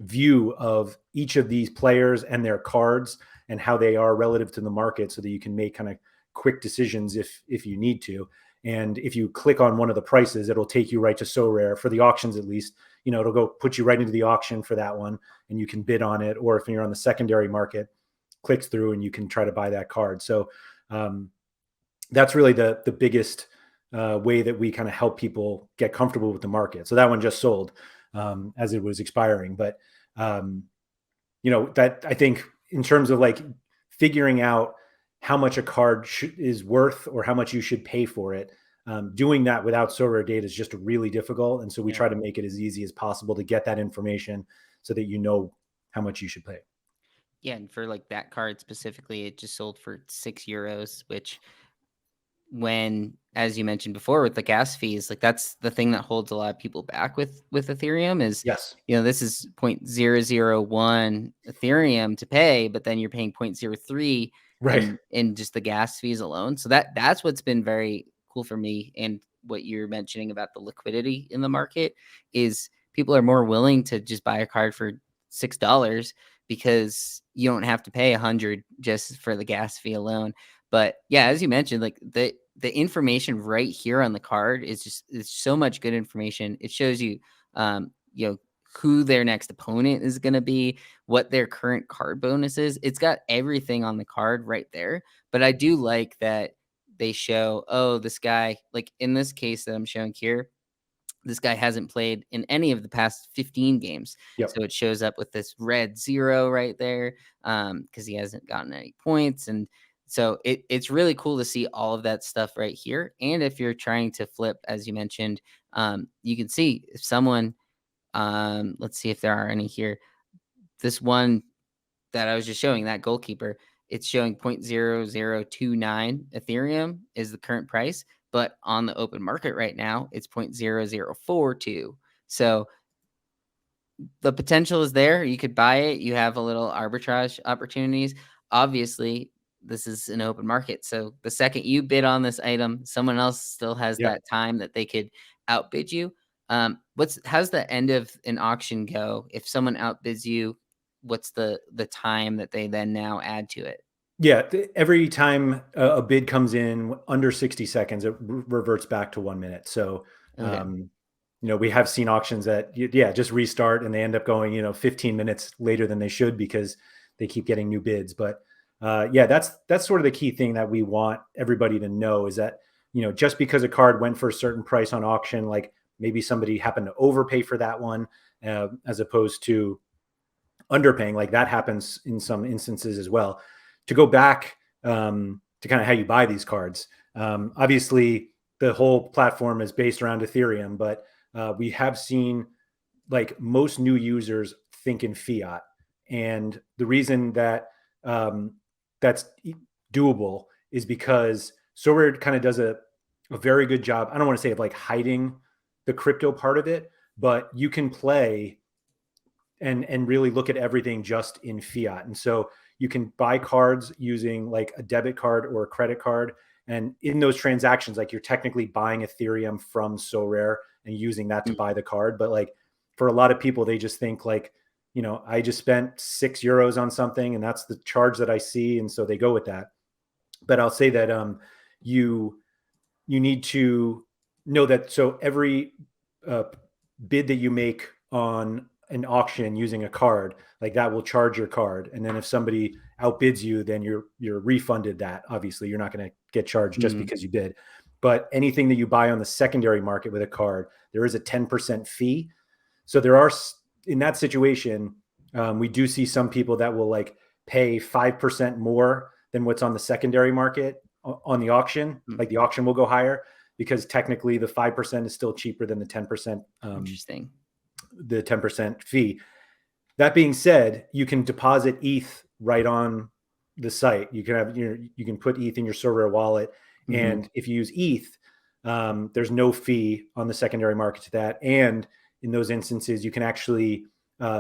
view of each of these players and their cards and how they are relative to the market, so that you can make kind of quick decisions if you need to. And if you click on one of the prices, it'll take you right to Sorare for the auctions. At least it'll go put you right into the auction for that one, and you can bid on it. Or if you're on the secondary market, clicks through and you can try to buy that card. So that's really the biggest way that we kind of help people get comfortable with the market. So that one just sold as it was expiring. But that, I think, in terms of like figuring out how much a card is worth or how much you should pay for it, doing that without SorareData is just really difficult. And so we try to make it as easy as possible to get that information so that you know how much you should pay. Yeah, and for like that card specifically, it just sold for €6, which, when, as you mentioned before, with the gas fees, like that's the thing that holds a lot of people back with Ethereum is, Yes. this is 0.001 Ethereum to pay, but then you're paying 0.03 Right. in just the gas fees alone. So that's what's been very cool for me. And what you're mentioning about the liquidity in the market is people are more willing to just buy a card for $6 because you don't have to pay 100 just for the gas fee alone. But yeah, as you mentioned, like the information right here on the card is so much good information. It shows you, you know, who their next opponent is going to be, what their current card bonus is. It's got everything on the card right there. But I do like that they show, oh, this guy, like in this case that I'm showing here, this guy hasn't played in any of the past 15 games. Yep. So it shows up with this red 0 right there, because he hasn't gotten any points. And So it's really cool to see all of that stuff right here. And if you're trying to flip, as you mentioned, you can see if someone, let's see if there are any here. This one that I was just showing, that goalkeeper, it's showing 0.0029 Ethereum is the current price, but on the open market right now, it's 0.0042. So the potential is there. You could buy it. You have a little arbitrage opportunities. Obviously, this is an open market. So the second you bid on this item, someone else still has Yeah. that time that they could outbid you. How's the end of an auction go? If someone outbids you, what's the time that they then now add to it? Yeah, every time a bid comes in under 60 seconds, it reverts back to 1 minute. So, Okay. um, we have seen auctions that, yeah, just restart and they end up going, 15 minutes later than they should because they keep getting new bids. But yeah, that's sort of the key thing that we want everybody to know is that, just because a card went for a certain price on auction, like maybe somebody happened to overpay for that one, as opposed to underpaying, like that happens in some instances as well. To go back to kind of how you buy these cards, obviously the whole platform is based around Ethereum, but we have seen like most new users think in fiat, and the reason that that's doable is because Sorare kind of does a very good job. I don't want to say of like hiding the crypto part of it, but you can play and really look at everything just in fiat. And so you can buy cards using like a debit card or a credit card. And in those transactions, like you're technically buying Ethereum from Sorare and using that to buy the card. But like for a lot of people, they just think like, I just spent €6 on something and that's the charge that I see. And so they go with that. But I'll say that you you need to know that so every uh, bid that you make on an auction using a card like that will charge your card, and then if somebody outbids you, then you're refunded that. Obviously you're not going to get charged just Mm, because you bid, but anything that you buy on the secondary market with a card, there is a 10% fee. So there are, in that situation, we do see some people that will like pay 5% more than what's on the secondary market on the auction. mm, Like the auction will go higher because technically the 5% is still cheaper than interesting. the 10% fee. That being said, you can deposit ETH right on the site. You can put ETH in your Sorare wallet, Hmm. and if you use ETH, there's no fee on the secondary market to that. And in those instances, you can actually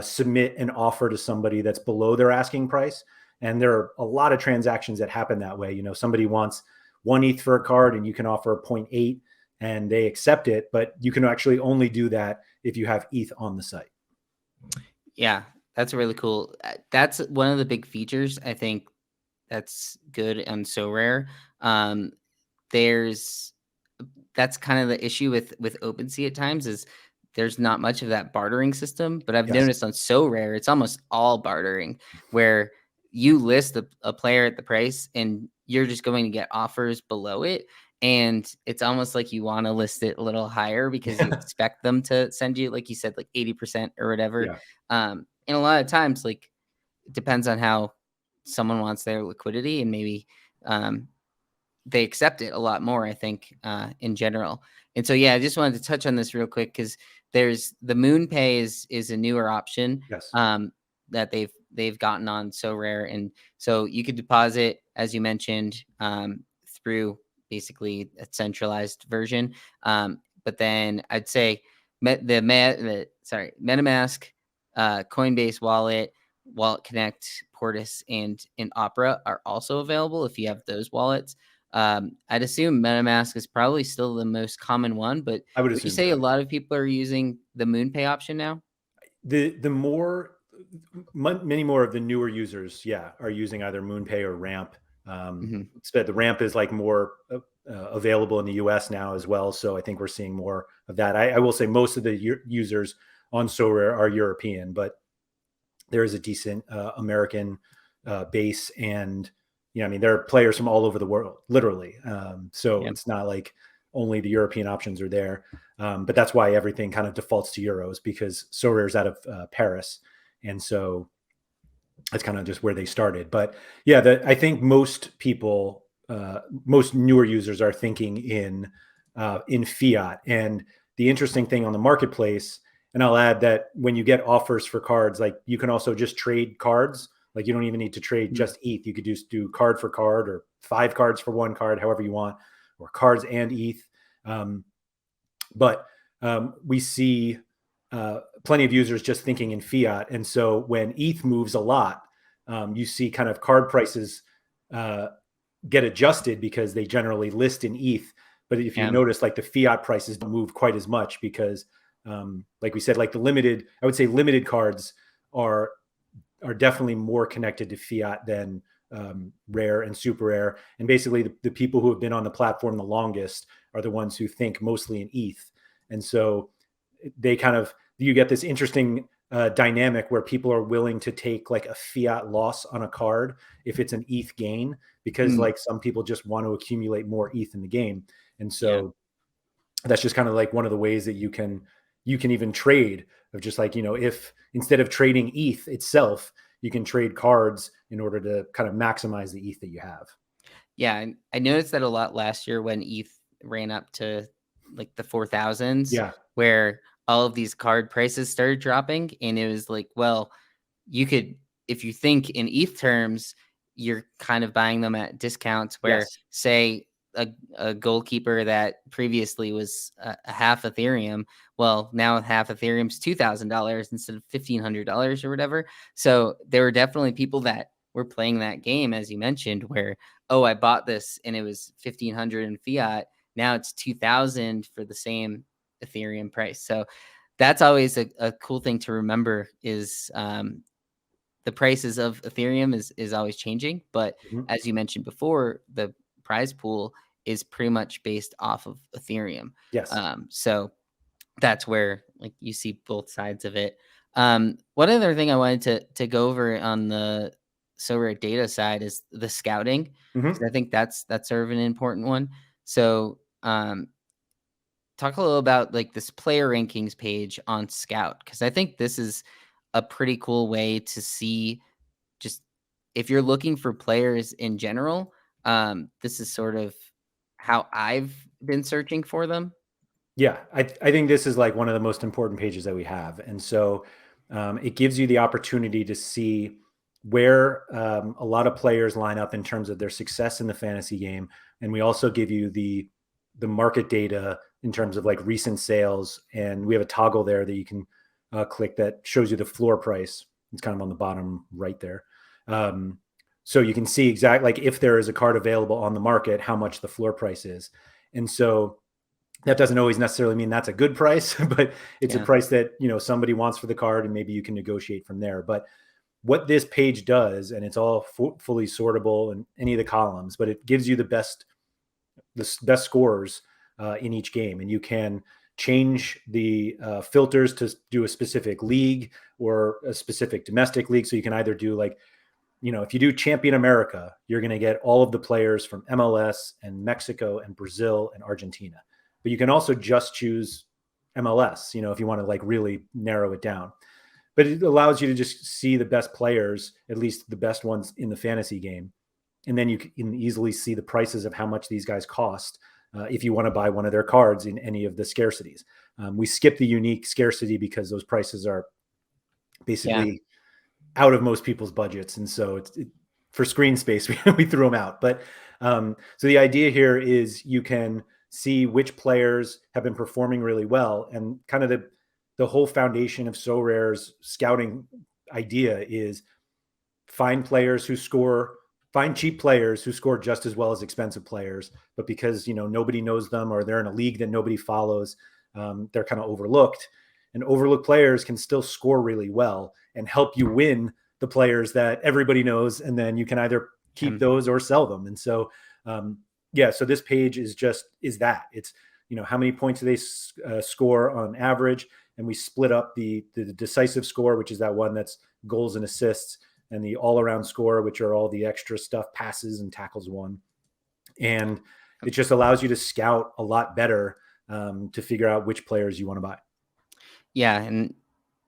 submit an offer to somebody that's below their asking price. And there are a lot of transactions that happen that way. Somebody wants 1 ETH for a card, and you can offer 0.8, and they accept it. But you can actually only do that if you have ETH on the site. Yeah, that's really cool. That's one of the big features I think that's good on Sorare. Um, there's that's kind of the issue with OpenSea at times is there's not much of that bartering system, but I've Yes. noticed on Sorare it's almost all bartering where you list a player at the price and you're just going to get offers below it. And it's almost like you want to list it a little higher because you expect them to send you, like you said, like 80% or whatever. Yeah. And a lot of times, like it depends on how someone wants their liquidity and maybe um, they accept it a lot more, I think, in general. And so, yeah, I just wanted to touch on this real quick because there's the Moon Pay is a newer option Yes. that they've gotten on Sorare, and so you could deposit, as you mentioned, through basically a centralized version. But then I'd say MetaMask, Coinbase Wallet, Wallet Connect, Portis, and Opera are also available if you have those wallets. I'd assume MetaMask is probably still the most common one, but I would would you assume say so. a lot of people are using the MoonPay option now? The more many more of the newer users, yeah, are using either MoonPay or Ramp. Hmm. The Ramp is like more available in the US now as well, so I think we're seeing more of that. I will say most of the users on Sorare are European, but there is a decent American base, and I mean, there are players from all over the world, literally. So Yeah. it's not like only the European options are there, but that's why everything kind of defaults to euros because Sorare is out of Paris, and so That's kind of just where they started. But yeah, I think most people, most newer users are thinking in fiat. And the interesting thing on the marketplace, and I'll add that when you get offers for cards, like you can also just trade cards. Like you don't even need to trade Mm. just ETH. You could just do card for card or 5 cards for 1 card, however you want, or cards and ETH. Um, but we see plenty of users just thinking in fiat. And so when ETH moves a lot, you see kind of card prices uh, get adjusted because they generally list in ETH. But if you Yeah. notice, like the fiat prices don't move quite as much because, like we said, like the limited, I would say limited cards are definitely more connected to fiat than rare and super rare. And basically, the people who have been on the platform the longest are the ones who think mostly in ETH. And so they kind of, you get this interesting dynamic where people are willing to take like a fiat loss on a card if it's an ETH gain, because Mm. like some people just want to accumulate more ETH in the game. And Yeah. so that's just kind of like one of the ways that you can even trade, of just like, if instead of trading ETH itself, you can trade cards in order to kind of maximize the ETH that you have. Yeah, and I noticed that a lot last year when ETH ran up to like the 4,000s, Yeah. where all of these card prices started dropping. And it was like, well, you could, if you think in ETH terms, you're kind of buying them at discounts where, Yes. say, a goalkeeper that previously was a half Ethereum, well, now half Ethereum's $2,000 instead of $1,500 or whatever. So there were definitely people that were playing that game, as you mentioned, where, oh, I bought this and it was 1,500 in fiat. Now it's 2,000 for the same Ethereum price. So that's always a cool thing to remember is the prices of Ethereum is always changing. But Mhm. as you mentioned before, the prize pool is pretty much based off of Ethereum. Yes. So that's where like you see both sides of it. One other thing I wanted to go over on the Sorare data side is the scouting, because Hmm. I think that's sort of an important one. So talk a little about like this player rankings page on Scout, because I think this is a pretty cool way to see just if you're looking for players in general. This is sort of how I've been searching for them. Yeah, I think this is like one of the most important pages that we have. And so it gives you the opportunity to see where a lot of players line up in terms of their success in the fantasy game. And we also give you the market data in terms of like recent sales. And we have a toggle there that you can click that shows you the floor price. It's kind of on the bottom right there. Um, so you can see exactly like if there is a card available on the market, how much the floor price is. And so that doesn't always necessarily mean that's a good price, but it's a Yeah. price that somebody wants for the card, and maybe you can negotiate from there. But what this page does, and it's all fully sortable in any of the columns, but it gives you the best scorers in each game, and you can change the filters to do a specific league or a specific domestic league. So you can either do like, if you do Champion America, you're going to get all of the players from MLS and Mexico and Brazil and Argentina. But you can also just choose MLS, if you want to like really narrow it down. But it allows you to just see the best players, at least the best ones in the fantasy game. And then you can easily see the prices of how much these guys cost if you want to buy one of their cards in any of the scarcities. We skip the unique scarcity because those prices are Yeah. basically out of most people's budgets, and so for screen space we threw them out. But so the idea here is you can see which players have been performing really well, and kind of the whole foundation of Sorare's scouting idea is find players who score, find cheap players who score just as well as expensive players, but because nobody knows them or they're in a league that nobody follows, they're kind of overlooked. And overlooked players can still score really well and help you win the players that everybody knows, and then you can either keep those or sell them. And so yeah, so this page is that it's how many points do they score on average, and we split up the decisive score, which is that one that's goals and assists, and the all-around score, which are all the extra stuff, passes and tackles won. And it just allows you to scout a lot better to figure out which players you want to buy. Yeah, and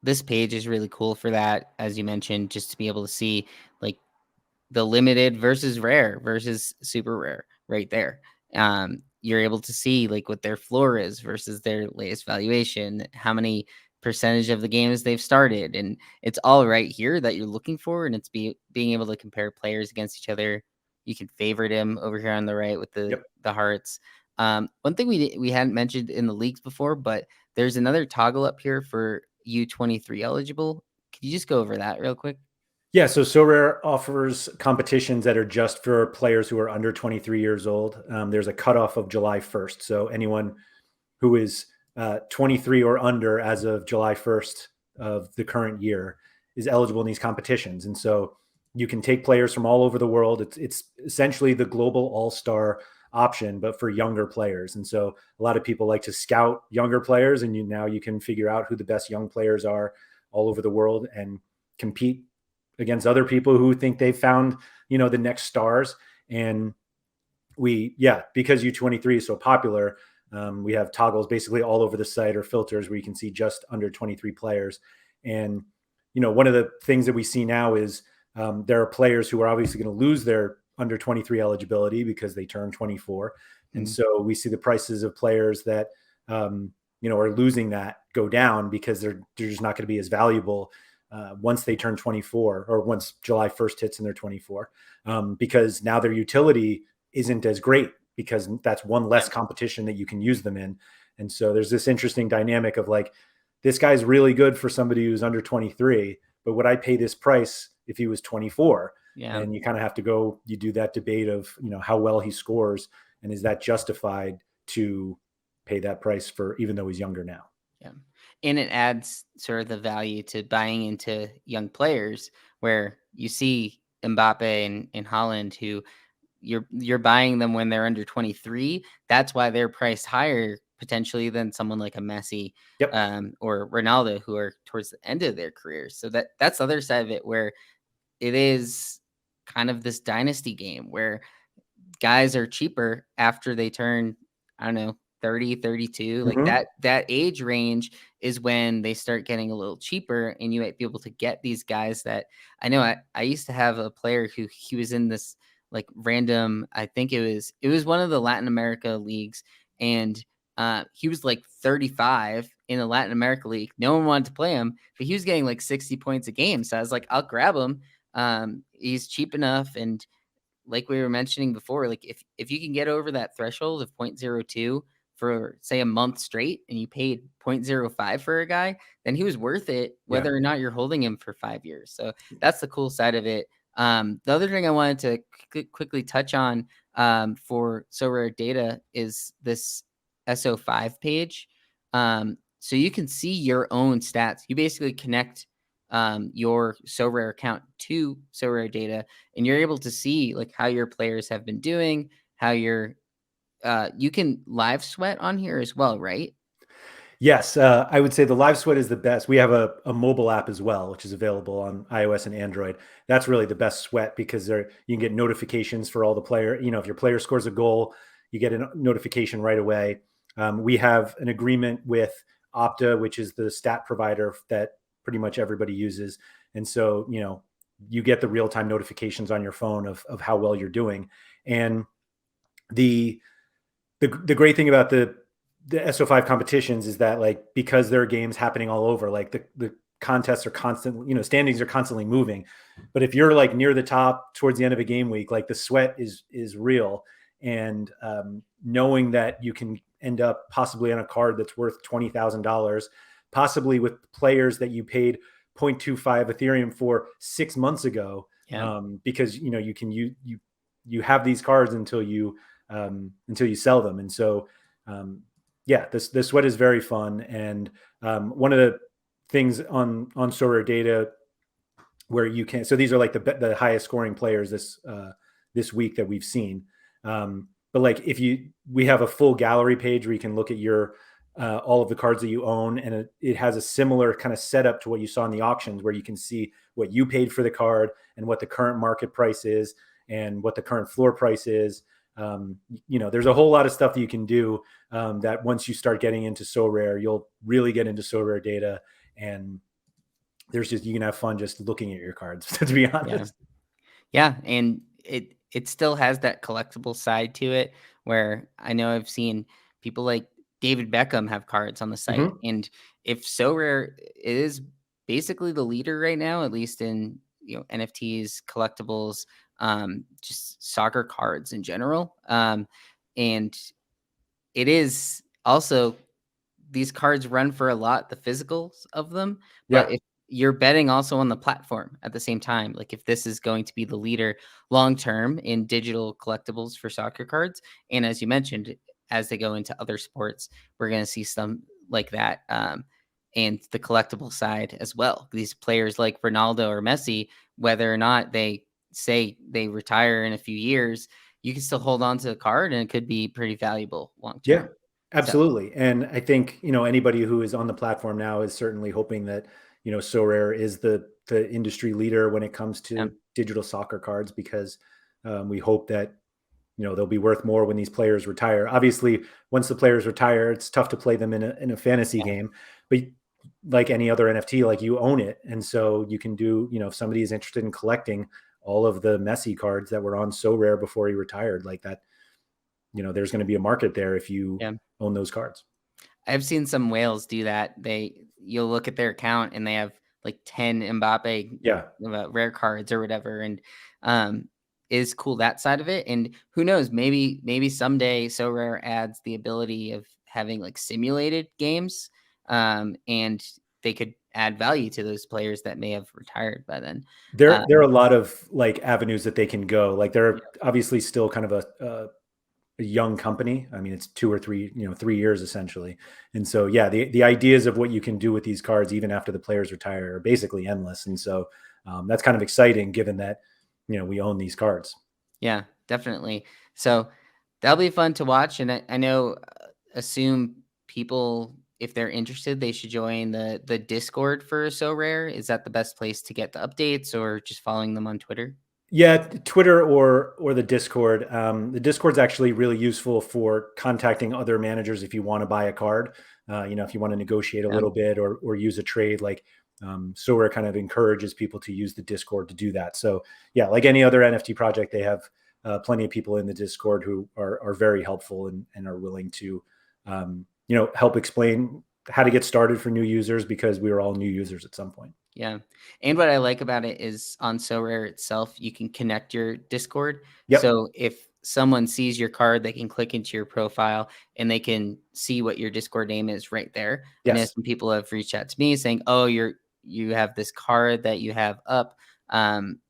this page is really cool for that, as you mentioned, just to be able to see like the limited versus rare versus super rare right there. You're able to see like what their floor is versus their latest valuation, how many percentage of the games they've started, and it's all right here that you're looking for, and it's being able to compare players against each other. You can favorite him over here on the right with Yep. the hearts. One thing we hadn't mentioned in the leagues before, but there's another toggle up here for U23 eligible. Could you just go over that real quick? Yeah, so Sorare offers competitions that are just for players who are under 23 years old. There's a cutoff of July 1st. So anyone who is 23 or under as of July 1st of the current year is eligible in these competitions. And so you can take players from all over the world. It's essentially the global all-star option, but for younger players. And so a lot of people like to scout younger players, and now you can figure out who the best young players are all over the world and compete against other people who think they've found, the next stars. And because U23 is so popular, we have toggles basically all over the site, or filters where you can see just under 23 players. And, one of the things that we see now is there are players who are obviously going to lose their under 23 eligibility because they turn 24. And so we see the prices of players that, are losing that go down because they're just not going to be as valuable once they turn 24, or once July 1st hits and they're 24, because now their utility isn't as great, because that's one less competition that you can use them in. And so there's this interesting dynamic of like, this guy's really good for somebody who's under 23, but would I pay this price if he was 24? Yeah. And you kind of have to you do that debate of, how well he scores, and is that justified to pay that price for, even though he's younger now? Yeah. And it adds sort of the value to buying into young players, where you see Mbappe and Holland, who you're buying them when they're under 23. That's why they're priced higher potentially than someone like a Messi, Yep. or Ronaldo, who are towards the end of their careers. So that's the other side of it, where it is kind of this dynasty game where guys are cheaper after they turn, I don't know, 30, 32. Like Mm-hmm. that age range is when they start getting a little cheaper, and you might be able to get these guys that I know. I used to have a player who he was in this like random, I think it was one of the Latin America leagues, and he was like 35 in the Latin America league. No one wanted to play him, but he was getting like 60 points a game. So I was like, I'll grab him. He's cheap enough, and like we were mentioning before, like if you can get over that threshold of 0.02 for say a month straight, and you paid 0.05 for a guy, then he was worth it, Yeah. whether or not you're holding him for 5 years. So that's the cool side of it. The other thing I wanted to quickly touch on, for SorareData, is this SO5 page. So you can see your own stats. You basically connect your Sorare account to SorareData, and you're able to see like how your players have been doing, how you can live sweat on here as well, right? Yes, I would say the Live Sweat is the best. We have a mobile app as well, which is available on iOS and Android. That's really the best sweat, because you can get notifications for all the player. If your player scores a goal, you get a notification right away. We have an agreement with Opta, which is the stat provider that pretty much everybody uses, and so you get the real time notifications on your phone of how well you're doing. And the great thing about the SO5 competitions is that, like, because there are games happening all over, like the contests are constantly, standings are constantly moving. But if you're like near the top towards the end of a game week, like the sweat is real. And knowing that you can end up possibly on a card that's worth $20,000, possibly with players that you paid 0.25 Ethereum for 6 months ago, Yeah. because you have these cards until you sell them. And so the sweat is very fun. And one of the things on SorareData where you can, so these are like the highest scoring players this week that we've seen. But like we have a full gallery page where you can look at your all of the cards that you own, and it has a similar kind of setup to what you saw in the auctions, where you can see what you paid for the card and what the current market price is and what the current floor price is. There's a whole lot of stuff that you can do, that once you start getting into Sorare, you'll really get into SorareData. And there's just, you can have fun just looking at your cards, to be Yeah. honest. Yeah, and it still has that collectible side to it where I know I've seen people like David Beckham have cards on the site, Hmm. and if So Rare is basically the leader right now, at least in, NFTs, collectibles, just soccer cards in general, and it is also these cards run for a lot, the physicals of them, but Yeah. if you're betting also on the platform at the same time, like if this is going to be the leader long term in digital collectibles for soccer cards, and as you mentioned, as they go into other sports, we're going to see some like that, and the collectible side as well. These players like Ronaldo or Messi, whether or not they say they retire in a few years, you can still hold on to the card and it could be pretty valuable long Yeah, term. So, absolutely. And I think, anybody who is on the platform now is certainly hoping that, Sorare is the industry leader when it comes yeah, to digital soccer cards, because we hope that, they'll be worth more when these players retire. Obviously, once the players retire, it's tough to play them in a fantasy yeah, game, but like any other NFT, like, you own it. And so you can do, if somebody is interested in collecting all of the Messi cards that were on Sorare before he retired, like that, there's going to be a market there if you yeah. own those cards. I've seen some whales do that. You'll look at their account and they have like 10 Mbappe Yeah. rare cards or whatever, and is cool that side of it. And who knows, maybe someday So Rare adds the ability of having like simulated games, and they could add value to those players that may have retired by then. There are a lot of like avenues that they can go. Like, they're Yeah, obviously still kind of a young company. I mean, it's 2 or 3, 3 years essentially. And so, yeah, the ideas of what you can do with these cards, even after the players retire, are basically endless. And so, that's kind of exciting, given that, we own these cards. yeah, definitely. So that'll be fun to watch, and I know, assume people, if they're interested, they should join the Discord for So Rare. Is that the best place to get the updates, or just following them on Twitter? Yeah, Twitter or the Discord. The Discord's actually really useful for contacting other managers if you want to buy a card. If you want to negotiate a Yeah, little bit or use a trade, like, Sorare kind of encourages people to use the Discord to do that. So, yeah, like any other NFT project, they have plenty of people in the Discord who are very helpful and are willing to, help explain how to get started for new users, because we were all new users at some point. yeah. And what I like about it is on So Rare itself, you can connect your Discord. Yep. So if someone sees your card, they can click into your profile and they can see what your Discord name is right there. I know Yes. some people have reached out to me saying, "Oh, you have this card that you have up. Um,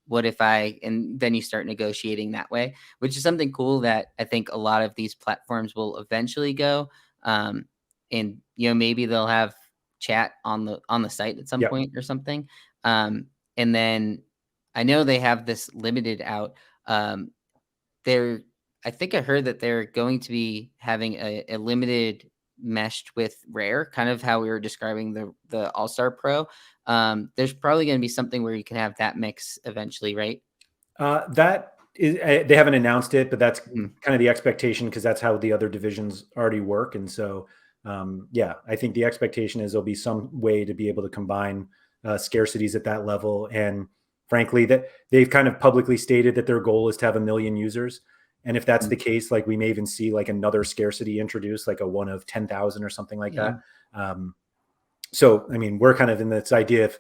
what if I," and then you start negotiating that way, which is something cool that I think a lot of these platforms will eventually go. Um, and maybe they'll have chat on the site at some Yep. point or something. And then I know they have this limited out. They're I think I heard that they're going to be having a limited meshed with Rare, kind of how we were describing the All-Star Pro. There's probably gonna be something where you can have that mix eventually, right? That is, they haven't announced it, but that's Mm, kind of the expectation, because that's how the other divisions already work. And so, yeah, I think the expectation is there'll be some way to be able to combine scarcities at that level. And frankly, that they've kind of publicly stated that their goal is to have 1 million users. And if that's mm, the case, like, we may even see like another scarcity introduced, like a one of 10,000 or something like yeah, that. Um, so, I mean, we're kind of in this idea,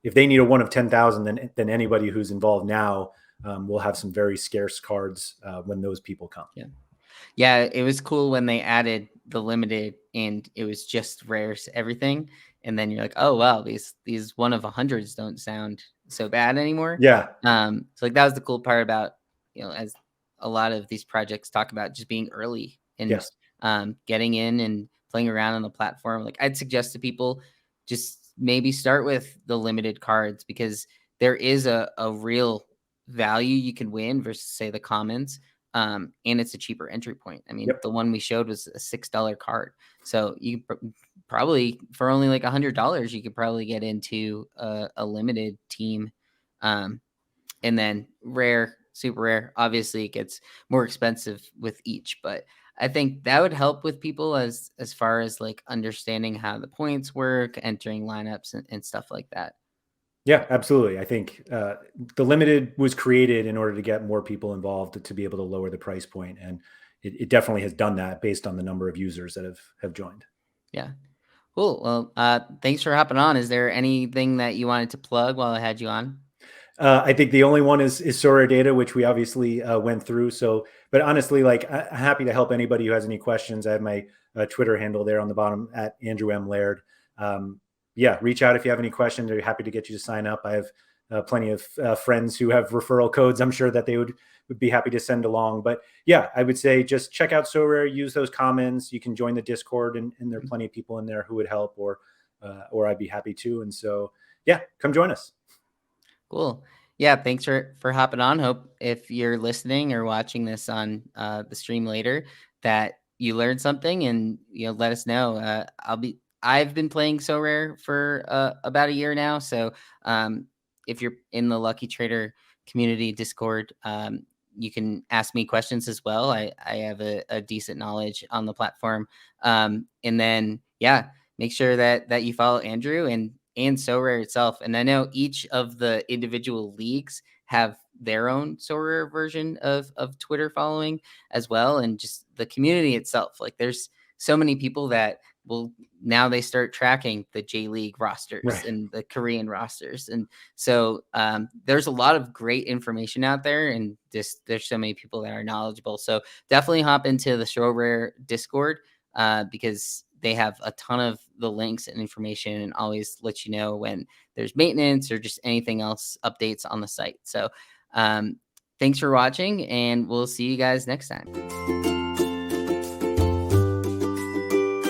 if they need a one of 10,000, then anybody who's involved now will have some very scarce cards when those people come. yeah. Yeah, it was cool when they added the limited and it was just rares everything, and then you're like, "Oh, wow, these one of a hundreds don't sound so bad anymore." Yeah. So, like, that was the cool part about, as a lot of these projects talk about just being early and, Yes. getting in and playing around on the platform. Like, I'd suggest to people just maybe start with the limited cards because there is a real value you can win versus, say, the commons, and it's a cheaper entry point. I mean, Yep. the one we showed was a $6 card, so you probably for only like $100, you could probably get into a limited team, um, and then rare, super rare. Obviously, it gets more expensive with each, but I think that would help with people as far as like understanding how the points work, entering lineups, and stuff like that. Yeah, absolutely. I think the limited was created in order to get more people involved to be able to lower the price point, and it definitely has done that based on the number of users that have joined. Yeah. Cool. Well, thanks for hopping on. Is there anything that you wanted to plug while I had you on? I think the only one is SorareData, which we obviously went through. So, but honestly, like I'm happy to help anybody who has any questions. I have my Twitter handle there on the bottom at Andrew M Laird. Yeah, reach out if you have any questions. They're happy to get you to sign up. I have plenty of friends who have referral codes. I'm sure that they would be happy to send along. But yeah, I would say just check out Sorare, use those comments. You can join the Discord, and there are plenty of people in there who would help, or I'd be happy to. And so, yeah, come join us. Cool. Yeah, thanks for hopping on. Hope if you're listening or watching this on the stream later that you learned something, and let us know. I've been playing Sorare for about a year now, so if you're in the Lucky Trader community Discord, you can ask me questions as well. I have a decent knowledge on the platform, and then yeah, make sure that you follow Andrew and Sorare itself. And I know each of the individual leagues have their own Sorare version of Twitter following as well, and just the community itself. Like there's so many people that will now they start tracking the J League rosters Right. and the Korean rosters, and so there's a lot of great information out there, and just there's so many people that are knowledgeable. So definitely hop into the Sorare Discord because they have a ton of the links and information and always let you know when there's maintenance or just anything else updates on the site. So thanks for watching, and we'll see you guys next time.